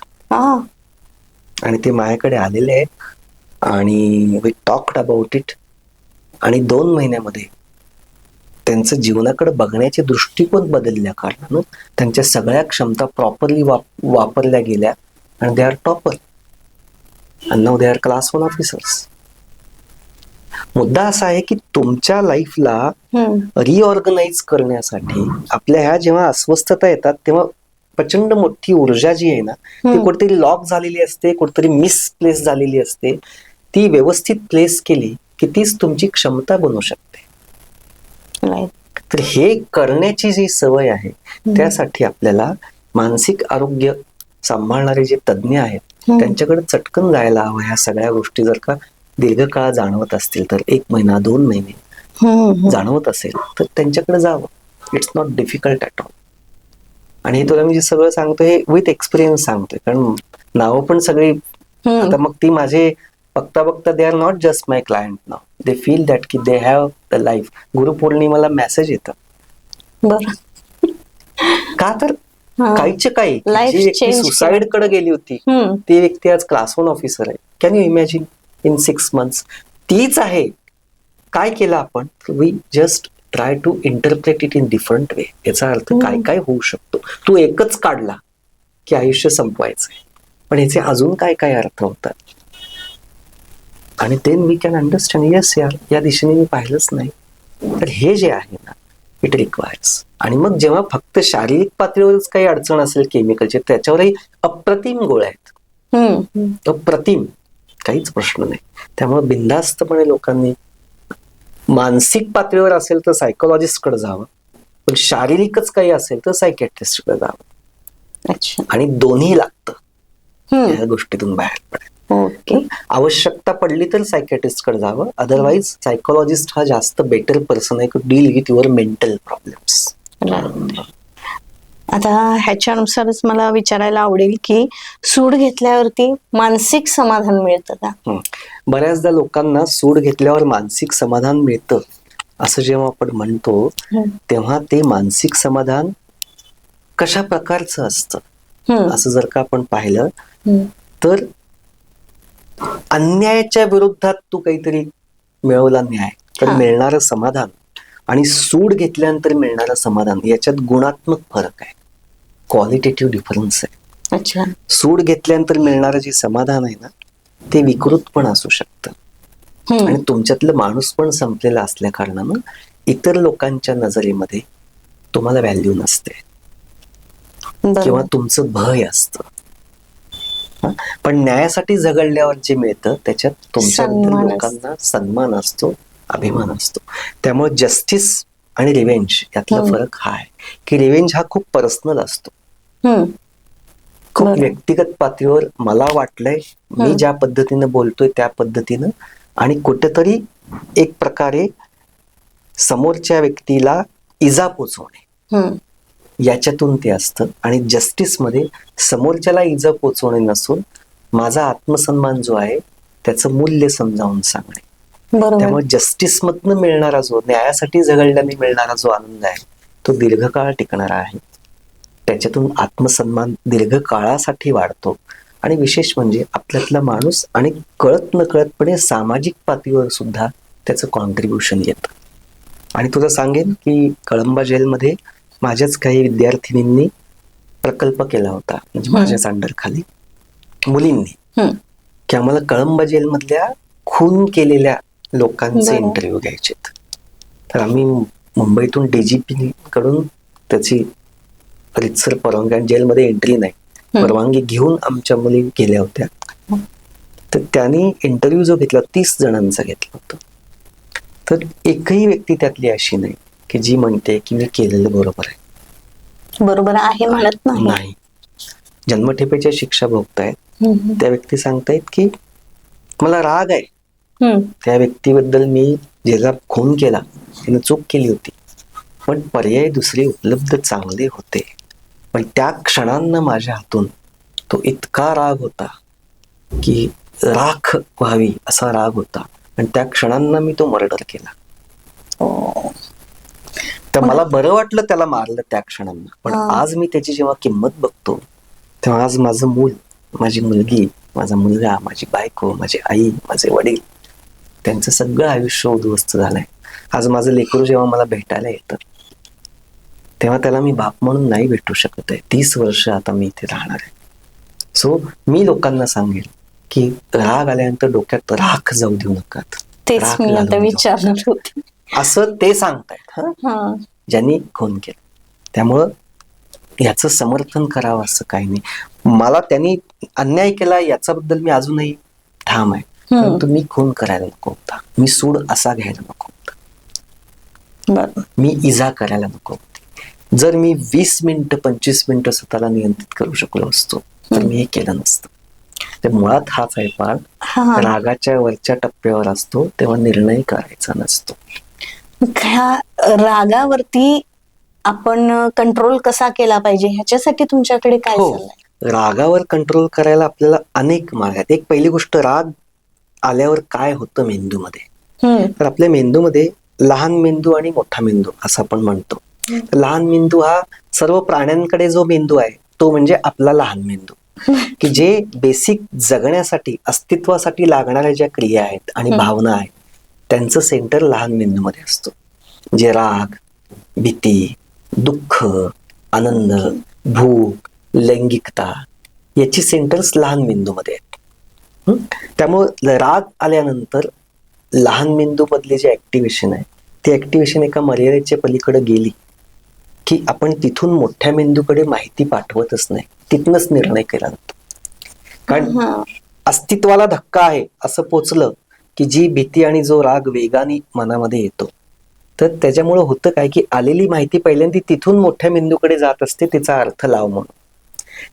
आणि ते माझ्याकडे आलेले आहेत आणि वी टॉक्ड अबाउट इट. आणि 2 महिन्यामध्ये त्यांचं जीवनाकडे बघण्याचे दृष्टिकोन बदलल्या कारणानं त्यांच्या सगळ्या क्षमता प्रॉपरली वापरल्या गेल्या आणि they are topper and now they are class 1 officers. मुद्दा असा आहे की तुमच्या लाईफला रिऑर्गनाइज करण्यासाठी आपल्या ह्या जेव्हा अस्वस्थता येतात तेव्हा प्रचंड मोठी ऊर्जा जी आहे ना ती कुठेतरी लॉक झालेली असते, कुठेतरी मिसप्लेस झालेली असते. ती व्यवस्थित प्लेस केली की तीच तुमची क्षमता बनू शकते. तर हे करण्याची जी सवय आहे त्यासाठी आपल्याला मानसिक आरोग्य सांभाळणारे जे तज्ज्ञ आहेत त्यांच्याकडे चटकन जायला हवं. ह्या सगळ्या गोष्टी जर का दीर्घकाळ जाणवत असतील तर 1 महिना 2 महिने जाणवत असेल तर त्यांच्याकडे जावं. It's not difficult at all. आणि हे तुला मी जे सगळं सांगतोय हे विथ एक्सपिरियन्स सांगतोय, कारण नावं पण सगळी आता मग ती माझे बघता बघता they are not just my client नाव, दे फील दॅट की दे हॅव द लाईफ. गुरुपौर्णिमेला मेसेज येतं. बरं. का तर काहीच्या काही जी व्यक्ती सुसाइड कडे गेली होती ती व्यक्ती आज क्लास 1 ऑफिसर आहे. Can you imagine in 6 months? तीच आहे. काय केलं आपण? We just try to interpret it in different way. याचा अर्थ काय काय होऊ शकतो. तू एकच काढला की आयुष्य संपवायचंय, पण याचे अजून काय काय अर्थ होतात. आणि then we can understand yes यार या दिशेने मी पाहिलंच नाही. तर हे जे आहे ना इट रिक्वायर्स. आणि मग जेव्हा फक्त शारीरिक पातळीवरच काही अडचण असेल केमिकलची त्याच्यावरही अप्रतिम गोळ्या आहेत. अप्रतिम, काहीच प्रश्न नाही. त्यामुळे बिनधास्तपणे लोकांनी मानसिक पातळीवर असेल तर सायकोलॉजिस्टकडे जावं, पण शारीरिकच काही असेल तर सायकॅट्रिस्टकडे जावं. आणि दोन्ही लागतं या गोष्टीतून बाहेर पडायला. आवश्यकता पडली तर सायकॅट्रिस्टकडे जावं, अदरवाईज सायकोलॉजिस्ट हा जास्त बेटर पर्सन आहे to deal with your mental problems. आता ह्याच्यानुसारच मला विचारायला आवडेल की सूड घेतल्यावरती मानसिक समाधान मिळतं का? बऱ्याचदा लोकांना सूड घेतल्यावर मानसिक समाधान मिळतं असं जेव्हा आपण म्हणतो तेव्हा ते मानसिक समाधान कशा प्रकारचं असतं असं जर का आपण पाहिलं तर अन्यायाच्या विरोधात तू काहीतरी मिळवला न्याय तर मिळणारं समाधान आणि सूड घेतल्यानंतर मिळणारं समाधान याच्यात गुणात्मक फरक आहे, क्वालिटेटिव्ह डिफरन्स आहे. अच्छा. सूड घेतल्यानंतर मिळणारं जे समाधान आहे ना, ते विकृत पण असू शकतं. आणि तुमच्यातलं माणूस पण संपलेला असल्या कारणानं इतर लोकांच्या नजरेमध्ये तुम्हाला व्हॅल्यू नसते किंवा बरोबर. तुमचं भय असतं. पण न्यायासाठी झगडल्यावर जे मिळतं त्याच्यात तुमच्याबद्दल सन्मान लोकांना सन्मान असतो, अभिमान असतो. त्यामुळे जस्टिस आणि रिव्हेंज यातला फरक हा आहे की रिव्हेंज हा खूप पर्सनल असतो, खूप बरोबर. व्यक्तिगत पातळीवर मला वाटलंय, मी ज्या पद्धतीनं बोलतोय त्या पद्धतीनं, आणि कुठेतरी एक प्रकारे समोरच्या व्यक्तीला इजा पोचवणे, याच्यातून ते असतं. आणि जस्टिसमध्ये समोरच्याला इजा पोचवणे नसून माझा आत्मसन्मान जो आहे त्याचं मूल्य समजावून सांगणे. बरोबर. त्यामुळे जस्टिस मधनं मिळणारा जो, न्यायासाठी झगडल्याने मिळणारा जो आनंद आहे तो दीर्घकाळ टिकणारा आहे. त्याच्यातून आत्मसन्मान दीर्घकाळासाठी वाढतो. आणि विशेष म्हणजे आपल्यातला माणूस आणि कळत नकळतपणे सामाजिक पातळीवर सुद्धा त्याचं कॉन्ट्रीब्युशन येतं. आणि तुला सांगेन की कळंबा जेलमध्ये माझ्याच काही विद्यार्थिनींनी प्रकल्प केला होता, म्हणजे माझ्याच अंडर खाली मुलींनी, की आम्हाला कळंबा जेलमधल्या खून केलेल्या लोकांचे इंटरव्ह्यू घ्यायचे. तर आम्ही मुंबईतून DGP कडून त्याची रितसर परवानगी, आणि जेलमध्ये एंट्री नाही, परवानगी घेऊन आमच्या मुली गेल्या होत्या. तर त्यांनी इंटरव्ह्यू जो घेतला 30 जणांचा घेतला होता. तर एकही व्यक्ती त्यातली अशी नाही की जी म्हणते की मी केलेलं बरोबर आहे. बरोबर आहे म्हणत नाही. जन्मठेपेच्या शिक्षा भोगतायत त्या व्यक्ती सांगतायत की मला राग आहे त्या व्यक्तीबद्दल, मी ज्याला खून केला त्याने चूक केली होती, पण पर्याय दुसरे उपलब्ध चांगले होते. पण त्या क्षणांना माझ्या हातून तो इतका राग होता की राख व्हावी असा राग होता, आणि त्या क्षणांना मी तो मर्डर केला. तर मला बरं वाटलं त्याला मारलं त्या क्षणांना, पण आज मी त्याची जेव्हा किंमत बघतो तेव्हा आज माझं मूल, माझी मुलगी, माझा मुलगा, माझी बायको, माझी आई, माझे वडील, त्यांचं सगळं आयुष्य उद्ध्वस्त झालंय. आज माझं लेकरू जेव्हा मला भेटायला येतं तेव्हा त्याला मी बाप म्हणून नाही भेटू शकत आहे. 30 वर्ष आता मी इथे राहणार आहे. सो मी लोकांना सांगेल की राग आल्यानंतर डोक्यात राख जाऊ देऊ नका. तेच मी आता विचारणार होते. असं ते सांगतायत ज्यांनी खून केलं. त्यामुळं याचं समर्थन करावं असं काही नाही. मला त्यांनी अन्याय केला याच्याबद्दल मी अजूनही ठाम आहे, परंतु मी खून करायला नको होता, मी सूड असा घ्यायला नको होता, मी इजा करायला नको होती. जर मी 20 मिनिटं 25 मिनिटं स्वतःला नियंत्रित करू शकलो असतो तर मी हे केलं नसतं. तर मुळात हाच आहे पार्ट, रागाच्या वरच्या टप्प्यावर असतो तेव्हा निर्णय करायचा नसतो. ह्या रागावरती आपण कंट्रोल कसा केला पाहिजे ह्याच्यासाठी तुमच्याकडे काय चाललंय? रागावर कंट्रोल करायला आपल्याला अनेक मार्ग आहेत. एक पहिली गोष्ट, राग आल्यावर काय होतं मेंदूमध्ये, तर आपल्या मेंदूमध्ये लहान मेंदू आणि मोठा मेंदू असं आपण म्हणतो. लहान मेंदू हा सर्व प्राण्यांकडे जो मेंदू आहे तो म्हणजे आपला लहान मेंदू, की जे बेसिक जगण्यासाठी, अस्तित्वासाठी लागणाऱ्या ज्या क्रिया आहेत आणि भावना आहेत त्यांचं सेंटर लहान मेंदूमध्ये असतो. जे राग, भीती, दुःख, आनंद, भूक, लैंगिकता याची सेंटर्स लहान मेंदूमध्ये आहेत. त्यामुळे राग आल्यानंतर लहान मेंदू मधले जे ऍक्टिव्हेशन आहे ते ऍक्टिव्हेशन एका मर्यादेच्या पलीकडे गेली की आपण तिथून मोठ्या मेंदूकडे माहिती पाठवतच नाही, तिथूनच निर्णय केला जातो. कारण अस्तित्वाला धक्का आहे असं पोचलं की जी भीती आणि जो राग वेगाने मनामध्ये येतो, तर त्याच्यामुळे होतं काय की आलेली माहिती पहिल्यांदा तिथून मोठ्या मेंदूकडे जात असते तिचा अर्थ लाव म्हणून.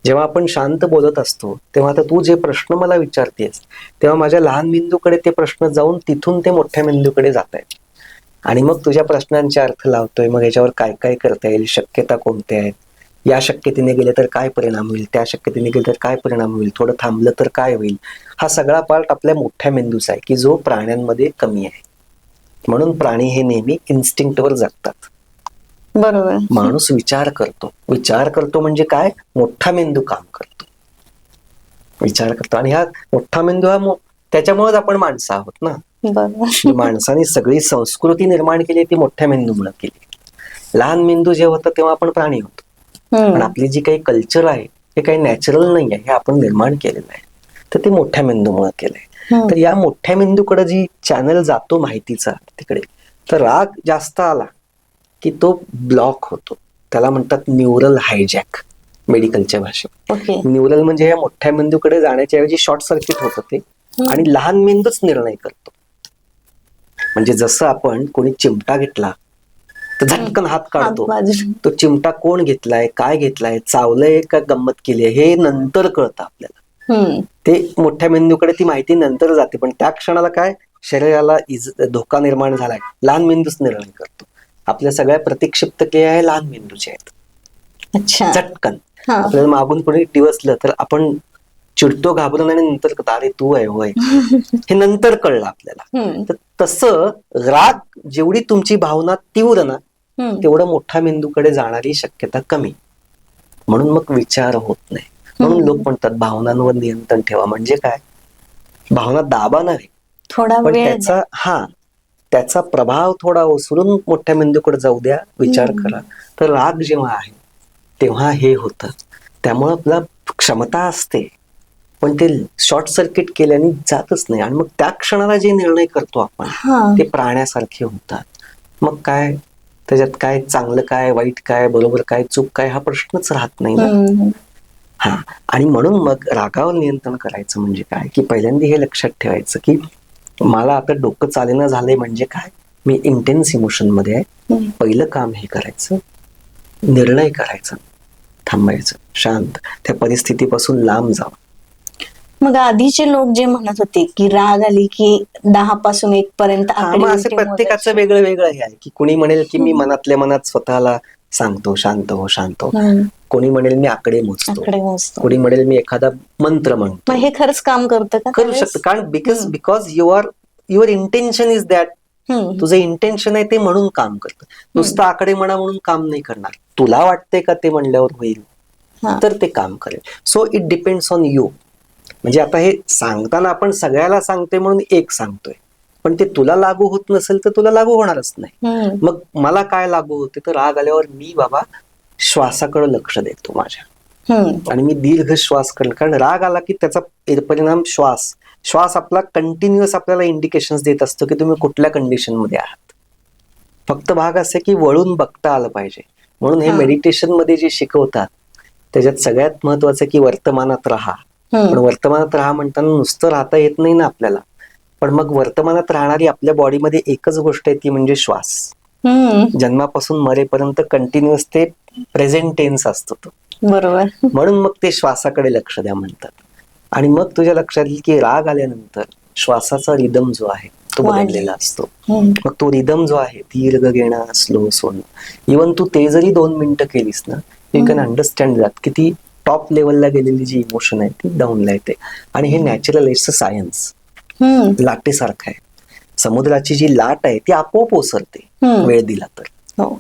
जेव्हा आपण शांत बोलत असतो तेव्हा आता तू जे प्रश्न मला विचारतेस तेव्हा माझ्या लहान मेंदूकडे ते प्रश्न जाऊन तिथून ते मोठ्या मेंदूकडे जात आहेत, आणि मग तुझ्या प्रश्नांचे अर्थ लावतोय. मग याच्यावर काय काय करता येईल, शक्यता कोणत्या आहेत, या शक्यतेने गेले तर काय परिणाम होईल, त्या शक्यतेने गेले तर काय परिणाम होईल, थोडं थांबलं तर काय होईल. हा सगळा पार्ट आपल्या मोठ्या मेंदूचा आहे की जो प्राण्यांमध्ये कमी आहे. म्हणून प्राणी हे नेहमी इन्स्टिंक्टवर जगतात. बरोबर. माणूस विचार करतो. विचार करतो म्हणजे काय, मोठा मेंदू काम करतो, विचार करतो. आणि हा मोठा मेंदू हा त्याच्यामुळेच आपण माणसं आहोत ना. माणसाने सगळी संस्कृती निर्माण केली ती मोठ्या मेंदूमुळे केली. लहान मेंदू जेव्हा होता तेव्हा आपण प्राणी होतो. पण आपली जी काही कल्चर आहे हे काही नॅचरल नाही आहे, हे आपण निर्माण केलेलं आहे. तर ते मोठ्या मेंदूमुळे केलंय. तर या मोठ्या मेंदूकडे जी चॅनल जातो माहितीचा तिकडे, तर राग जास्त आला की तो ब्लॉक होतो. त्याला म्हणतात न्यूरल हायजॅक मेडिकलच्या भाषेत. ओके. न्यूरल म्हणजे या मोठ्या मेंदूकडे जाण्याच्या ऐवजी शॉर्ट सर्किट होतं ते, आणि लहान मेंदूच निर्णय करतो. म्हणजे जसं आपण कोणी चिमटा घेतला तर झटकन हात काढतो, तो चिमटा कोण घेतलाय, काय घेतलाय, चावलंय का गंमत केली आहे, हे नंतर कळतं आपल्याला. ते मोठ्या मेंदूकडे ती माहिती नंतर जाते, पण त्या क्षणाला काय शरीराला धोका निर्माण झालाय, लहान मेंदूच निर्णय करतो. आपल्या सगळ्या प्रतिक्षिप्त क्रिया आहे लहान मेंदूच्या आहेत. अच्छा. झटकन आपल्याला मागून कोणी डिवसलं तर आपण चिडतो, घाबरून, आणि नंतर अरे तू आहे होय, हे नंतर कळलं आपल्याला. तर तसं राग जेवढी तुमची भावना तीव्र ना, तेवढं मोठ्या मेंदूकडे जाणारी शक्यता कमी. म्हणून मग विचार होत नाही. म्हणून लोक म्हणतात भावनांवर नियंत्रण ठेवा. म्हणजे काय, भावना दाबा नाही, थोडा पण वेळ त्याचा प्रभाव थोडा ओसरून मोठ्या मेंदूकडे जाऊ द्या, विचार करा. तर राग जेव्हा आहे तेव्हा हे होतं. त्यामुळे आपला क्षमता असते, पण ते शॉर्ट सर्किट केल्याने जातच नाही. आणि मग त्या क्षणाला जे निर्णय करतो आपण ते प्राण्यासारखे होतात. मग काय त्याच्यात काय चांगलं काय, वाईट काय, बरोबर काय, चूक काय, हा प्रश्नच राहत नाही ना. हा, आणि म्हणून मग रागावर नियंत्रण करायचं म्हणजे काय, की पहिल्यांदा हे लक्षात ठेवायचं की मला आता डोकं चालेना झालंय. म्हणजे काय, मी इंटेन्स इमोशन मध्ये आहे. पहिलं काम हे करायचं, निर्णय करायचा, थांबायचं, शांत, त्या परिस्थितीपासून लांब जावं. मग आधीचे लोक जे म्हणत होते की राग आली की 10 पासून 1 पर्यंत आकडे असं प्रत्येकाचं वेगळं वेगळं हे आहे, की कुणी म्हणेल की मी मनातल्या मनात स्वतःला सांगतो शांत हो शांत हो, कोणी म्हणेल मी आकडे मोजतो, कोणी म्हणेल मी एखादा मंत्र म्हणतो. मग हे खरंच काम करतं का? करू शकतं, कारण because your intention is that. तुझं इंटेन्शन आहे ते म्हणून काम करतं. नुसतं आकडे म्हणा म्हणून काम नाही करणार. तुला वाटतंय का ते म्हणल्यावर होईल, तर ते काम करेल. So it depends on you. म्हणजे आता हे सांगताना आपण सगळ्याला सांगतोय म्हणून एक सांगतोय, पण ते तुला लागू होत नसेल तर तुला लागू होणारच नाही. मग मला काय लागू होते, तर राग आल्यावर मी बाबा श्वासाकडे लक्ष देतो माझ्या, आणि मी दीर्घ श्वास करतो. कारण राग आला की त्याचा परिणाम श्वास आपला कंटिन्युअस आपल्याला इंडिकेशन देत असतो की तुम्ही कुठल्या कंडिशन मध्ये आहात. फक्त भाग असे की वळून बघता आलं पाहिजे. म्हणून हे मेडिटेशन मध्ये जे शिकवतात त्याच्यात सगळ्यात महत्वाचं की वर्तमानात राहा. पण वर्तमानात राहा म्हणताना नुसतं राहता येत नाही ना आपल्याला. पण मग वर्तमानात राहणारी आपल्या बॉडीमध्ये एकच गोष्ट आहे, ती म्हणजे श्वास. जन्मापासून मरेपर्यंत कंटिन्युअस ते प्रेझेंट टेन्स असतो तो. बरोबर. म्हणून मग ते श्वासाकडे लक्ष द्या म्हणतात. आणि मग तुझ्या लक्षात येईल की राग आल्यानंतर श्वासाचा रिदम जो आहे तो बदललेला असतो. मग तो रिदम जो आहे, दीर्घ घेणं, स्लो सोडणं, इव्हन तू ते जरी 2 मिनिटं केलीस ना, यू कॅन अंडरस्टँड दॅट की ती टॉप लेवलला गेलेली जी इमोशन आहे ती डाऊनला येते. आणि हे नॅचरल इट्स अ सायन्स. लाटेसारखं आहे. समुद्राची जी लाट आहे ती आपोआप ओसरते वेळ दिला तर.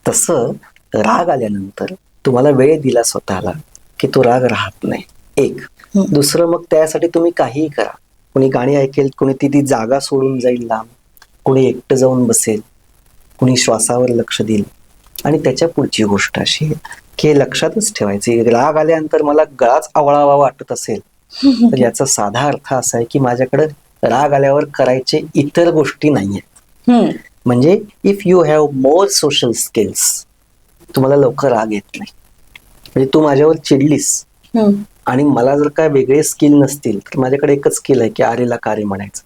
तसं राग आल्यानंतर तुम्हाला वेळ दिला स्वतःला की तो राग राहत नाही. एक दुसरं, मग त्यासाठी तुम्ही काहीही करा. कोणी गाणी ऐकेल, कोणी ती जागा सोडून जाईल लांब, कोणी एकटं जाऊन बसेल, कोणी श्वासावर लक्ष देईल. आणि त्याच्या पुढची गोष्ट अशी की लक्षातच ठेवायची, राग आल्यानंतर मला गळाच आवळावा वाटत असेल तर याचा साधा अर्थ असा आहे की माझ्याकडे राग आल्यावर करायचे इतर गोष्टी नाहीयेत. म्हणजे if you have more social skills, तुम्हाला लवकर राग येत नाही. म्हणजे तू माझ्यावर चिडलीस आणि मला जर काय वेगळे स्किल नसतील तर माझ्याकडे एकच स्किल आहे की आरेला कारे म्हणायचं.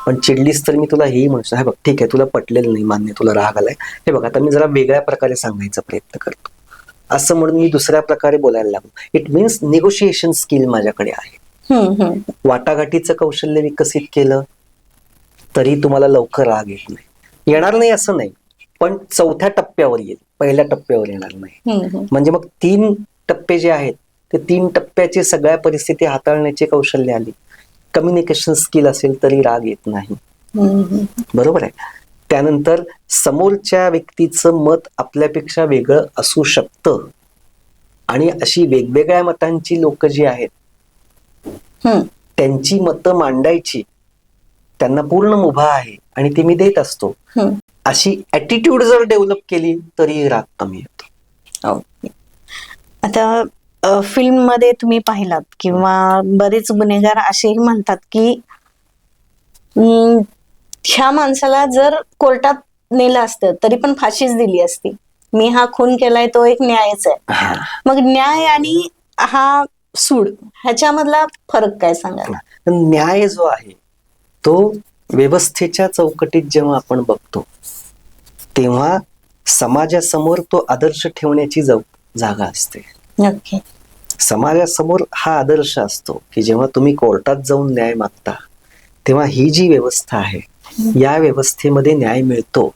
पण चिडलीस तर मी तुला हेही म्हणतो, हे बघ ठीक आहे तुला पटलेलं नाही, मान्य, तुला राग आलाय, हे बघ आता मी जरा वेगळ्या प्रकारे सांगायचा प्रयत्न करतो, असं म्हणून मी दुसऱ्या प्रकारे बोलायला लागलो. इट मीन्स निगोशिएशन स्किल माझ्याकडे आहे. वाटाघाटीचं कौशल्य विकसित केलं तरी तुम्हाला लवकर राग येत नाही. येणार नाही असं नाही, पण 4थ्या टप्प्यावर येईल, पहिल्या टप्प्यावर येणार नाही. म्हणजे मग 3 टप्पे जे आहेत ते 3 टप्प्याची सगळ्या परिस्थिती हाताळण्याची कौशल्य आली. कम्युनिकेशन स्किल असेल तरी राग येत नाही. बरोबर आहे. त्यानंतर समोरच्या व्यक्तीचं मत आपल्यापेक्षा वेगळं असू शकतं, आणि अशी वेगवेगळ्या मतांची लोक जी आहेत त्यांची मतं मांडायची, त्यांना पूर्ण मुभा आहे आणि ती मी देत असतो, अशी ऍटिट्यूड जर डेव्हलप केली तरी राग कमी येतो. आता फिल्म मध्ये तुम्ही पाहिलात किंवा बरेच गुन्हेगार असेही म्हणतात की अं, ह्या माणसाला जर कोर्टात नेलं असतं तरी पण फाशीच दिली असती. मी हा खून केलाय तो एक न्यायच आहे. हा. मग न्याय आणि हा सूड ह्याच्यामधला फरक काय सांगाल? न्याय जो आहे तो व्यवस्थेच्या चौकटीत जेव्हा आपण बघतो तेव्हा समाजासमोर तो आदर्श ठेवण्याची जागा असते. नक्की. समाजासमोर हा आदर्श असतो की जेव्हा तुम्ही कोर्टात जाऊन न्याय मागता तेव्हा ही जी व्यवस्था आहे या व्यवस्थेमध्ये न्याय मिळतो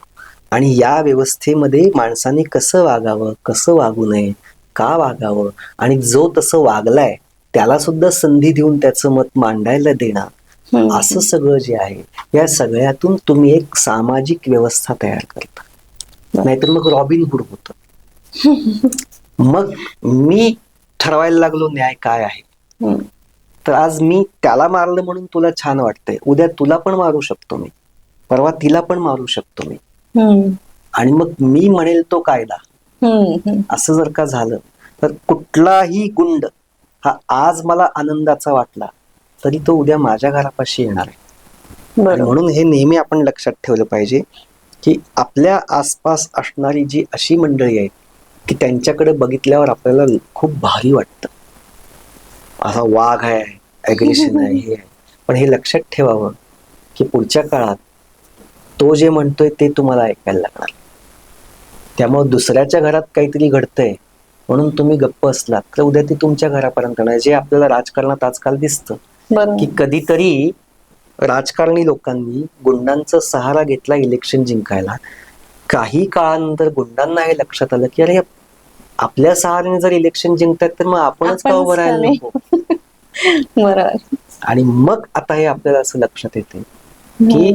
आणि या व्यवस्थेमध्ये माणसाने कसं वागावं, कसं वागू नये, का वागावं आणि जो तसं वागलाय त्याला सुद्धा संधी देऊन त्याचं मत मांडायला देणं, असं सगळं जे आहे या सगळ्यातून तुम्ही एक सामाजिक व्यवस्था तयार करता. नाहीतर मग रॉबिनहुड होतं. मग मी ठरवायला लागलो न्याय काय आहे. तर आज मी त्याला मारलं म्हणून तुला छान वाटतंय, उद्या तुला पण मारू शकतो मी, परवा तिला पण मारू शकतो मी, आणि मग मी म्हणेल तो कायदा. असं जर का झालं तर कुठलाही गुंड हा आज मला आनंदाचा वाटला तरी तो उद्या माझ्या घरापाशी येणार आहे. आणि म्हणून हे नेहमी आपण लक्षात ठेवलं पाहिजे की आपल्या आसपास असणारी जी अशी मंडळी आहेत की त्यांच्याकडे बघितल्यावर आपल्याला खूप भारी वाटतं. असा वाघ आहे, ॲग्रेशन आहे, हे आहे, पण हे लक्षात ठेवावं की पुढच्या काळात तो जे म्हणतोय ते तुम्हाला ऐकायला लागणार. त्यामुळे दुसऱ्याच्या घरात काहीतरी घडतंय म्हणून तुम्ही गप्प असलात तर उद्या ती तुमच्या घरापर्यंत येणार. जे आपल्याला राजकारणात आजकाल दिसतं की कधीतरी राजकारणी लोकांनी गुंडांचा सहारा घेतला इलेक्शन जिंकायला. काही काळानंतर गुंडांना हे लक्षात आलं की अरे आपल्या सहाऱ्याने जर इलेक्शन जिंकतात तर मग आपणच का उभं राहायला नको. बरोबर. आणि मग आता हे आपल्याला असं लक्षात येते की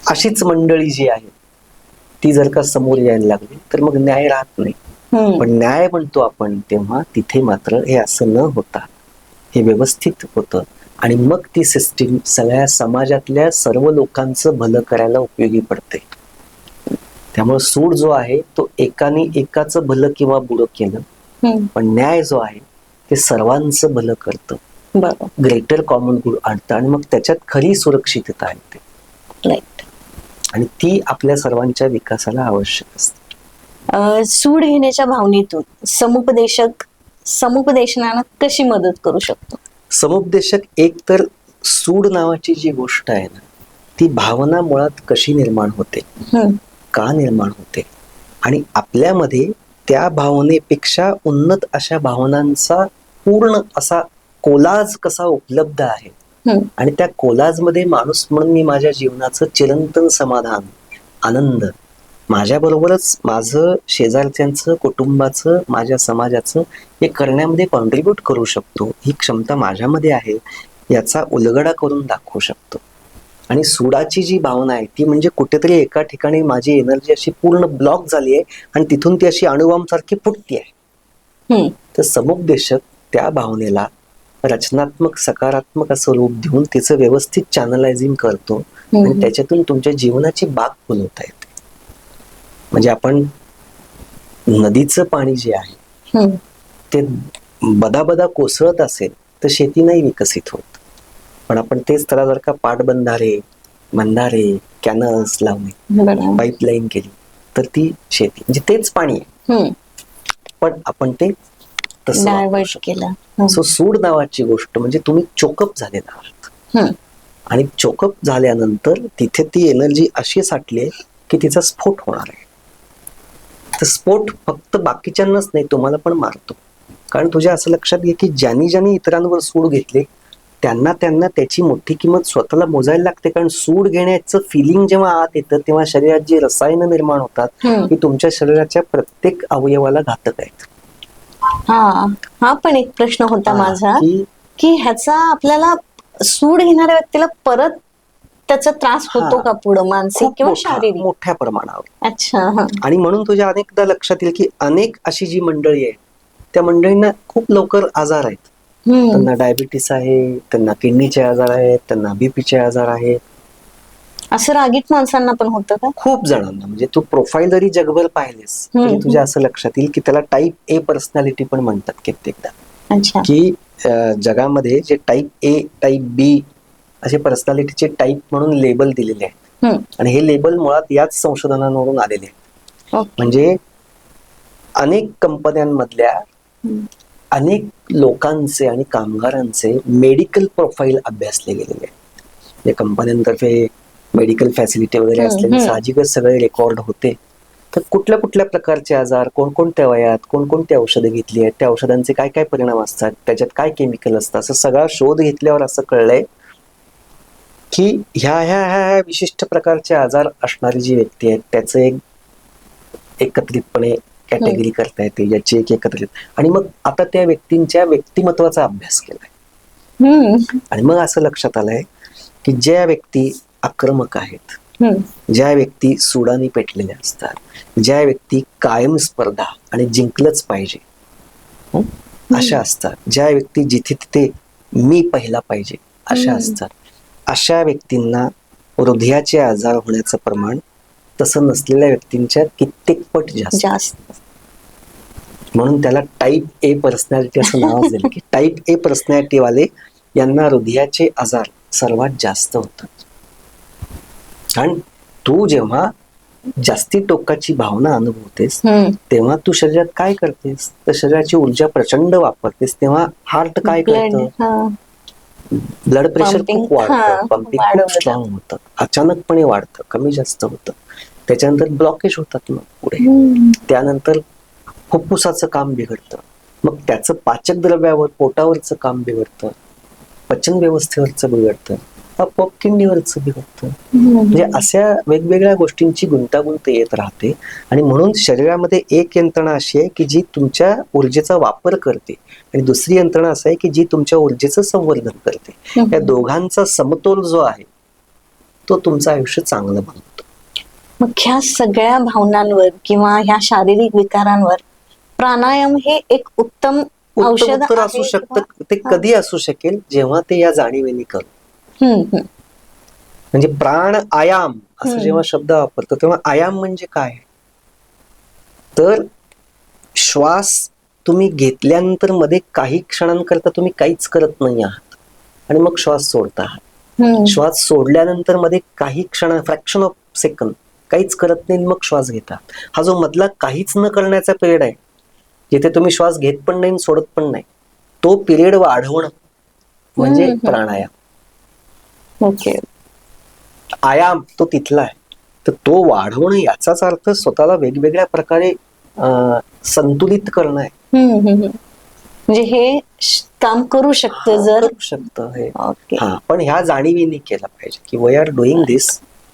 अशीच मंडळी जी आहे ती जर का समोर यायला लागली तर मग न्याय राहत नाही. पण न्याय म्हणतो आपण तेव्हा तिथे मात्र हे असं न होता हे व्यवस्थित होतं आणि मग ती सिस्टीम सगळ्या समाजातल्या सर्व लोकांचं भलं करायला उपयोगी पडते. त्यामुळे सूड जो आहे तो एकाने एकाचं भलं किंवा बुरं केलं, पण न्याय जो आहे ते सर्वांचं भलं करतं, ग्रेटर कॉमन गुड आणतं आणि मग त्याच्यात खरी सुरक्षितता येते आणि ती आपल्या सर्वांच्या विकासाला आवश्यक असते. सूड घेण्याच्या भावनेतून समुपदेशनाला कशी मदत करू शकतो? समुपदेशक एक तर सूड नावाची जी गोष्ट आहे ना ती भावना मुळात कशी निर्माण होते, का निर्माण होते आणि आपल्यामध्ये त्या भावनेपेक्षा उन्नत अशा भावनांचा पूर्ण असा कोलाज कसा उपलब्ध आहे आणि त्या कोलाजमध्ये माणूस म्हणून मी माझ्या जीवनाचं चिरंतन समाधान, आनंद, माझ्या बरोबरच माझं शेजारच्यांचं, कुटुंबाचं, माझ्या समाजाचं हे करण्यामध्ये कॉन्ट्रीब्यूट करू शकतो, ही क्षमता माझ्यामध्ये आहे याचा उलगडा करून दाखवू शकतो. आणि सुडाची जी भावना आहे ती म्हणजे कुठेतरी एका ठिकाणी माझी एनर्जी अशी पूर्ण ब्लॉक झाली आहे आणि तिथून ती अशी अणुबॉम्ब सारखी फुटती आहे. तर समुपदेशक त्या भावनेला रचनात्मक, सकारात्मक असं रूप देऊन तिचं व्यवस्थित चॅनलायझिंग करतो आणि त्याच्यातून तुमच्या जीवनाची बाग फुलवता येते. म्हणजे आपण नदीचं पाणी जे आहे ते बदाबदा कोसळत असेल तर शेती नाही विकसित होत. पण आपण तेच त्याला जर का पाटबंधारे, बंधारे, कॅनल्स लावले, पाईपलाईन केली तर ती शेती म्हणजे तेच पाणी आहे, पण आपण ते तसं केलं. सो सूड नावाची गोष्ट म्हणजे तुम्ही चोकअप झालेला आहात आणि चोकअप झाल्यानंतर तिथे ती एनर्जी अशी साठली आहे की तिचा स्फोट होणार आहे. तर स्फोट फक्त बाकीच्यांनाच नाही तुम्हाला पण मारतो. कारण तुझ्या असं लक्षात घे की ज्यांनी इतरांवर सूड घेतले त्यांना त्याची मोठी किंमत स्वतःला मोजायला लागते. कारण सूड घेण्याचं फिलिंग जेव्हा आत येतं तेव्हा शरीरात जी रसायनं निर्माण होतात ती तुमच्या शरीराच्या प्रत्येक अवयवाला घातक आहेत. हा पण एक प्रश्न होता माझा की ह्याचा आपल्याला सूड घेणाऱ्या व्यक्तीला परत त्याचा त्रास होतो का पुढं, मानसिक किंवा शारीरिक? मोठ्या प्रमाणावर. अच्छा. आणि म्हणून तुझ्या अनेकदा लक्षात येईल की अनेक अशी जी मंडळी आहे त्या मंडळींना खूप लवकर आजार आहेत. त्यांना डायबिटीस आहे, त्यांना किडनीचे आजार आहेत, त्यांना बीपीचे आजार आहेत असं रागीट माणसांना पण होतं का? खूप जणांना, म्हणजे तू प्रोफाईल जरी जगभर पाहिलेस तरी तुझ्या असं लक्षात येईल की त्याला टाईप ए पर्सनॅलिटी पण म्हणतात कित्येकदा. अच्छा. की जगामध्ये जे टाईप ए, टाईप बी असे पर्सनॅलिटीचे टाईप म्हणून लेबल दिलेले आहेत. आणि हे लेबल मुळात याच संशोधनावरून आलेले आहेत. म्हणजे अनेक कंपन्यांमधल्या अनेक लोकांचे आणि कामगारांचे मेडिकल प्रोफाईल अभ्यासले गेलेले आहेत. या कंपन्यांतर्फे मेडिकल फॅसिलिटी वगैरे असलेले साहजिकच सगळे रेकॉर्ड होते. तर कुठल्या कुठल्या प्रकारचे आजार, कोणकोणत्या वयात कोणकोणती औषधं घेतली आहेत, त्या औषधांचे काय काय परिणाम असतात, त्याच्यात काय केमिकल असतात, असं सगळा शोध घेतल्यावर असं कळलंय की ह्या विशिष्ट प्रकारचे आजार असणारी जी व्यक्ती आहेत त्याचं एक एकत्रितपणे कॅटेगरी करता येते, याची एक एकत्रित. आणि मग आता त्या व्यक्तींच्या व्यक्तिमत्वाचा अभ्यास केलाय आणि मग असं लक्षात आलंय की ज्या व्यक्ती आक्रमक आहेत, ज्या व्यक्ती सुडानी पेटलेल्या असतात, ज्या व्यक्ती कायम स्पर्धा आणि जिंकलंच पाहिजे अशा असतात, ज्या व्यक्ती जिथे तिथे मी पहिला पाहिजे अशा असतात, अशा व्यक्तींना हृदयाचे आजार होण्याचं प्रमाण तसं नसलेल्या व्यक्तींच्या कित्येक पट जास्त. म्हणून त्याला टाईप ए पर्सनॅलिटी असं नाव दिलं की टाईप ए पर्सनॅलिटी वाले यांना हृदयाचे आजार सर्वात जास्त होतात. कारण तू जेव्हा जास्ती टोकाची भावना अनुभवतेस तेव्हा तू शरीरात काय करतेस, तर शरीराची ऊर्जा प्रचंड वापरतेस, तेव्हा हार्ट काय करतं, ब्लड प्रेशर खूप वाढतं, पंपिंग खूप स्ट्रॉंग होतं, अचानकपणे वाढतं, कमी जास्त होतं, त्याच्यानंतर ब्लॉकेज होतात मग पुढे, त्यानंतर फुफ्फुसाचं काम बिघडतं, मग त्याचं पाचक द्रव्यावर पोटावरचं काम बिघडतं, पचन व्यवस्थेवरचं बिघडतं, आपोआप किडनीवरचं बिघडतं. म्हणजे अशा वेगवेगळ्या गोष्टींची गुंतागुंत येत राहते. आणि म्हणून शरीरामध्ये एक यंत्रणा अशी आहे की जी तुमच्या ऊर्जेचा वापर करते आणि दुसरी यंत्रणा असं आहे की जी तुमच्या ऊर्जेचं संवर्धन करते. या दोघांचा समतोल जो आहे तो तुमचं आयुष्य चांगलं बनवतो. मग ह्या सगळ्या भावनांवर किंवा ह्या शारीरिक विकारांवर प्राणायाम हे एक उत्तम औषध उत्तर असू शकतं. ते कधी असू शकेल जेव्हा ते या जाणीवेने करू. म्हणजे प्राण आयाम असं जेव्हा शब्द वापरतो तेव्हा आयाम म्हणजे काय, तर श्वास तुम्ही घेतल्यानंतर मध्ये काही क्षणांकरता तुम्ही काहीच करत नाही आहात आणि मग श्वास सोडता आहात. श्वास सोडल्यानंतर मध्ये काही क्षण, फ्रॅक्शन ऑफ सेकंद काहीच करत नाही, मग श्वास घेता. हा जो मधला काहीच न करण्याचा पिरियड आहे, जिथे तुम्ही श्वास घेत पण नाही सोडत पण नाही, तो पिरियड वाढवणं म्हणजे प्राणायाम. ओके. आयाम तो तिथला आहे, तर तो वाढवणं याचाच अर्थ स्वतःला वेगवेगळ्या प्रकारे संतुलित करणं आहे. म्हणजे हे काम करू शकतं, जर करू शकतं हे. हा, पण ह्या जाणीवेने केलं पाहिजे की वी आर डुईंग दिस,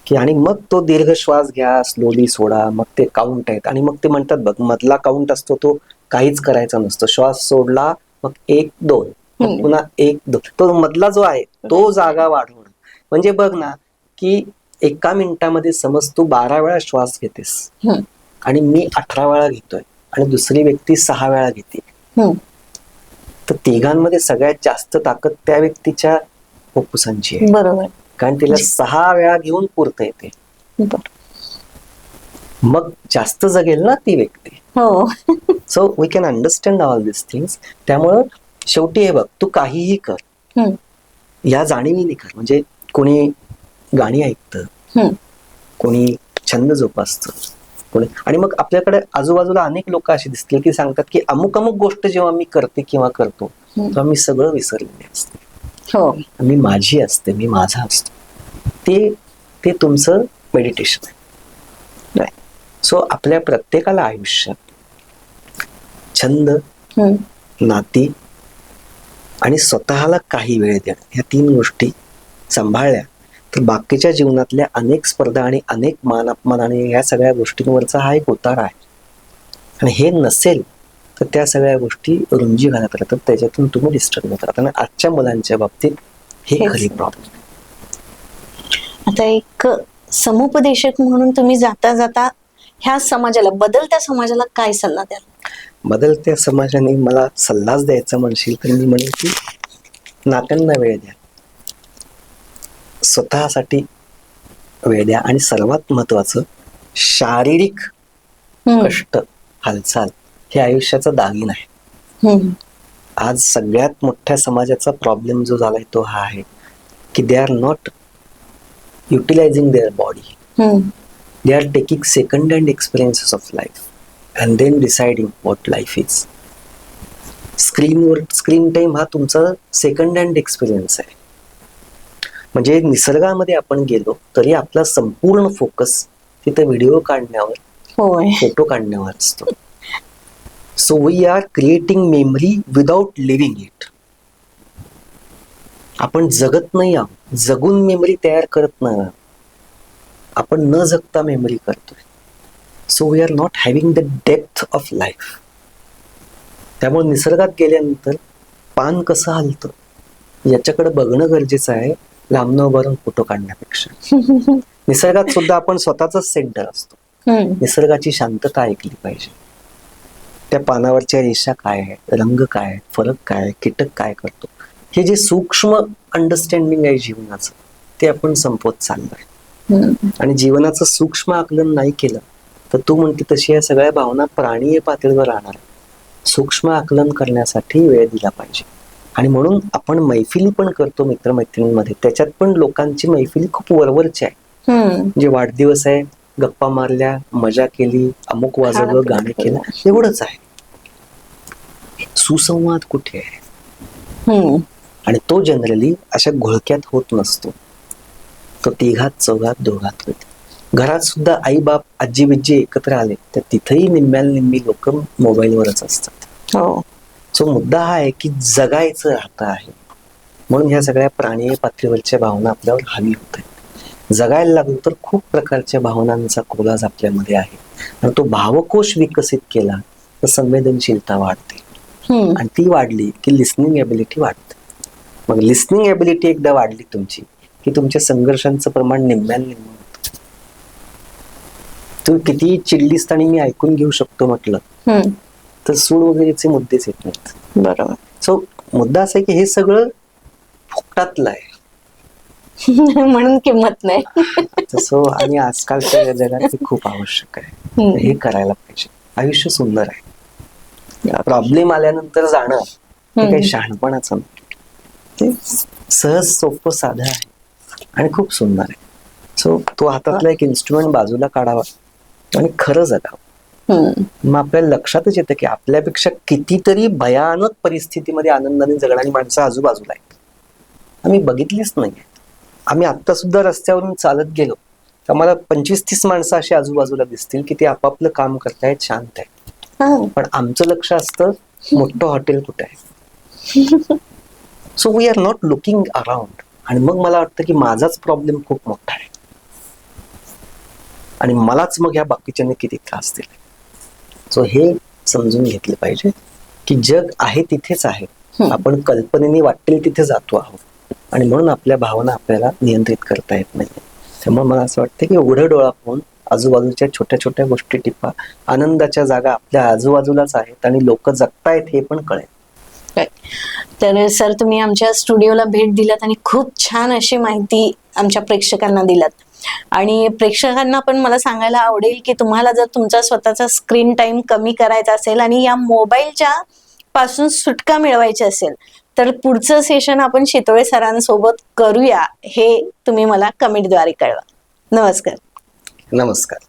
की आणि मग तो दीर्घ श्वास घ्या, स्लोली सोडा, मग ते काउंट आहेत. आणि मग ते म्हणतात बघ, मधला काउंट असतो तो काहीच करायचा नसतो, श्वास सोडला मग 1 2 पुन्हा 1 2, तो मधला जो आहे तो जागा वाढवणं. म्हणजे बघ ना की एका मिनिटामध्ये समज तू 12 वेळा श्वास घेतेस आणि मी 18 वेळा घेतोय आणि दुसरी व्यक्ती 6 वेळा घेते, तर तिघांमध्ये सगळ्यात जास्त ताकद त्या व्यक्तीच्या फुफ्फुसांची आहे. बरोबर. कारण तिला 6 वेळा घेऊन पुरता येते, मग जास्त जगेल ना ती व्यक्ती. So we can understand all this things. त्यामुळं शेवटी हे बघ, तू काहीही कर या जाणीवेने कर. म्हणजे कोणी गाणी ऐकतं, कोणी छंद जोपासतं, कोणी, आणि मग आपल्याकडे आजूबाजूला अनेक लोक असे दिसतील की सांगतात की अमुक अमुक गोष्ट जेव्हा मी करते किंवा करतो तेव्हा मी सगळं विसरलेले असते, मी माझी असते, मी माझा असतो. ते तुमचं मेडिटेशन आहे. सो आपल्या प्रत्येकाला आयुष्यात छंद, नाती आणि स्वतःला काही वेळ देणं, ह्या 3 गोष्टी सांभाळल्या तर बाकीच्या जीवनातल्या अनेक स्पर्धा आणि अनेक मान अपमान आणि या सगळ्या गोष्टींवरचा हा एक उतारा आहे. आणि हे नसेल तर त्या सगळ्या गोष्टी रुंजी घालत राहतात, त्याच्यातून तुम्ही डिस्टर्ब होत राहता. आणि आजच्या मुलांच्या बाबतीत हे खरी प्रॉब्लेम. आता एक समुपदेशक म्हणून तुम्ही जाता जाता ह्या समाजाला, बदलत्या समाजाला काय सल्ला द्याल? बदलत्या समाजाने मला सल्लाच द्यायचा म्हणशील तर मी म्हणेन की नात्यांना वेळ द्या, स्वतःसाठी वेळ द्या. आणि सर्वात महत्वाचं, शारीरिक कष्ट, हालचाल हे आयुष्याचा दागिना आहे. आज सगळ्यात मोठ्या समाजाचा प्रॉब्लेम जो झालाय तो हा आहे की they are not utilising their body. They are taking second hand experiences of life and then deciding what life is. Screen time हा तुमचा सेकंड हँड एक्सपिरियन्स आहे. म्हणजे निसर्गामध्ये आपण गेलो तरी आपला संपूर्ण फोकस तिथे व्हिडिओ काढण्यावर, फोटो काढण्यावर असतो. So we are creating memory without living it. आपण जगत नाही आहोत, जगून मेमरी तयार करत नाही आहोत, आपण न जगता मेमरी करतोय. So we are not having the depth of life. त्यामुळे निसर्गात गेल्यानंतर पान कसं हलतं याच्याकडे बघणं गरजेचं आहे, लांबनं उभारून फोटो काढण्यापेक्षा. निसर्गात सुद्धा आपण स्वतःच सेंटर असतो. निसर्गाची शांतता ऐकली पाहिजे. त्या पानावरच्या रेषा काय आहेत, रंग काय आहे, फरक काय आहे, कीटक काय करतो, हे जे सूक्ष्म अंडरस्टँडिंग आहे जीवनाचं ते आपण संपवत चाललोय. आणि जीवनाचं सूक्ष्म आकलन नाही केलं तर तू म्हणते तशी या सगळ्या भावना प्राणीय पातळीवर राहणार. सूक्ष्म आकलन करण्यासाठी वेळ दिला पाहिजे. आणि म्हणून आपण मैफिली पण करतो मित्रमैत्रिणींमध्ये, त्याच्यात पण लोकांची मैफिली खूप वरवरची आहे. म्हणजे वाढदिवस आहे, गप्पा मारल्या, मजा केली, अमुक वाजवलं, गाणे केलं, एवढंच आहे. सुसंवाद कुठे आहे? आणि तो जनरली अशा घोळक्यात होत नसतो. तो तिघात चौघात दोघात होते. घरात सुद्धा आई बाप आजी बिज्जी एकत्र आले तर तिथेही निम्मी लोक मोबाईलवरच असतात. सो मुद्दा हा आहे की जगायचं राहतं आहे. म्हणून ह्या सगळ्या प्राणीय पातळीवरच्या भावना आपल्यावर हावी होत आहेत. जगायला लागलो तर खूप प्रकारच्या भावनांचा कोलाज आपल्यामध्ये आहे. आणि तो भावकोश विकसित केला तर संवेदनशीलता वाढते. आणि ती वाढली की लिस्निंग एबिलिटी वाढते. मग लिस्निंग एबिलिटी एकदा वाढली तुमची की तुमच्या संघर्षांचं प्रमाण निम्म्यानं होतं. तू किती चिडलीस आणि मी ऐकून घेऊ शकतो म्हटलं तर सूड वगैरेचे मुद्देच येत नाहीत. बरोबर. सो मुद्दा असा आहे की हे सगळं फुकटातलं आहे. म्हणून किंमत नाही. तसं आणि आजकालच्या जगात हे खूप आवश्यक आहे. हे करायला पाहिजे. आयुष्य सुंदर आहे. प्रॉब्लेम आल्यानंतर जाणं हे काही शहाणपणाचं नाही. ते सहज सोपं साधं आहे आणि खूप सुंदर आहे. सो तो हातातला एक इन्स्ट्रुमेंट बाजूला काढावा आणि खरं जगावं. मग आपल्याला लक्षातच येतं की आपल्यापेक्षा कितीतरी भयानक परिस्थितीमध्ये आनंदाने जगणारी माणसं आजूबाजूला आहेत. आम्ही बघितलीच नाही. आम्ही आत्ता सुद्धा रस्त्यावरून चालत गेलो तर मला 25-30 माणसं अशी आजूबाजूला दिसतील की ते आपापलं काम करतायत, शांत आहेत. पण आमचं लक्ष असतं मोठं हॉटेल कुठे आहे. So we are not looking around. आणि मग मला वाटतं की माझाच प्रॉब्लेम खूप मोठा आहे आणि मलाच मग ह्या बाकीच्यांनी किती त्रास दिले. सो हे समजून घेतलं पाहिजे की जग आहे तिथेच आहे. आपण कल्पनेने वाटेल तिथे जातो आहोत आणि म्हणून आपल्या भावना आपल्याला नियंत्रित करता येत नाही. त्यामुळे मला असं वाटतं की उघडं डोळा पाहून आजूबाजूच्या छोट्या छोट्या गोष्टी टिपा. आनंदाच्या जागा आपल्या आजूबाजूलाच आहेत आणि लोक जगतायत हे पण कळेल. तर सर, तुम्ही आमच्या स्टुडिओला भेट दिलात आणि खूप छान अशी माहिती आमच्या प्रेक्षकांना दिलात. आणि प्रेक्षकांना पण मला सांगायला आवडेल की तुम्हाला जर तुमचा स्वतःचा स्क्रीन टाइम कमी करायचा असेल आणि या मोबाईलच्या पासून सुटका मिळवायची असेल तर पुढचं सेशन आपण शितोळे सरांसोबत करूया, हे तुम्ही मला कमेंटद्वारे कळवा. नमस्कार. नमस्कार.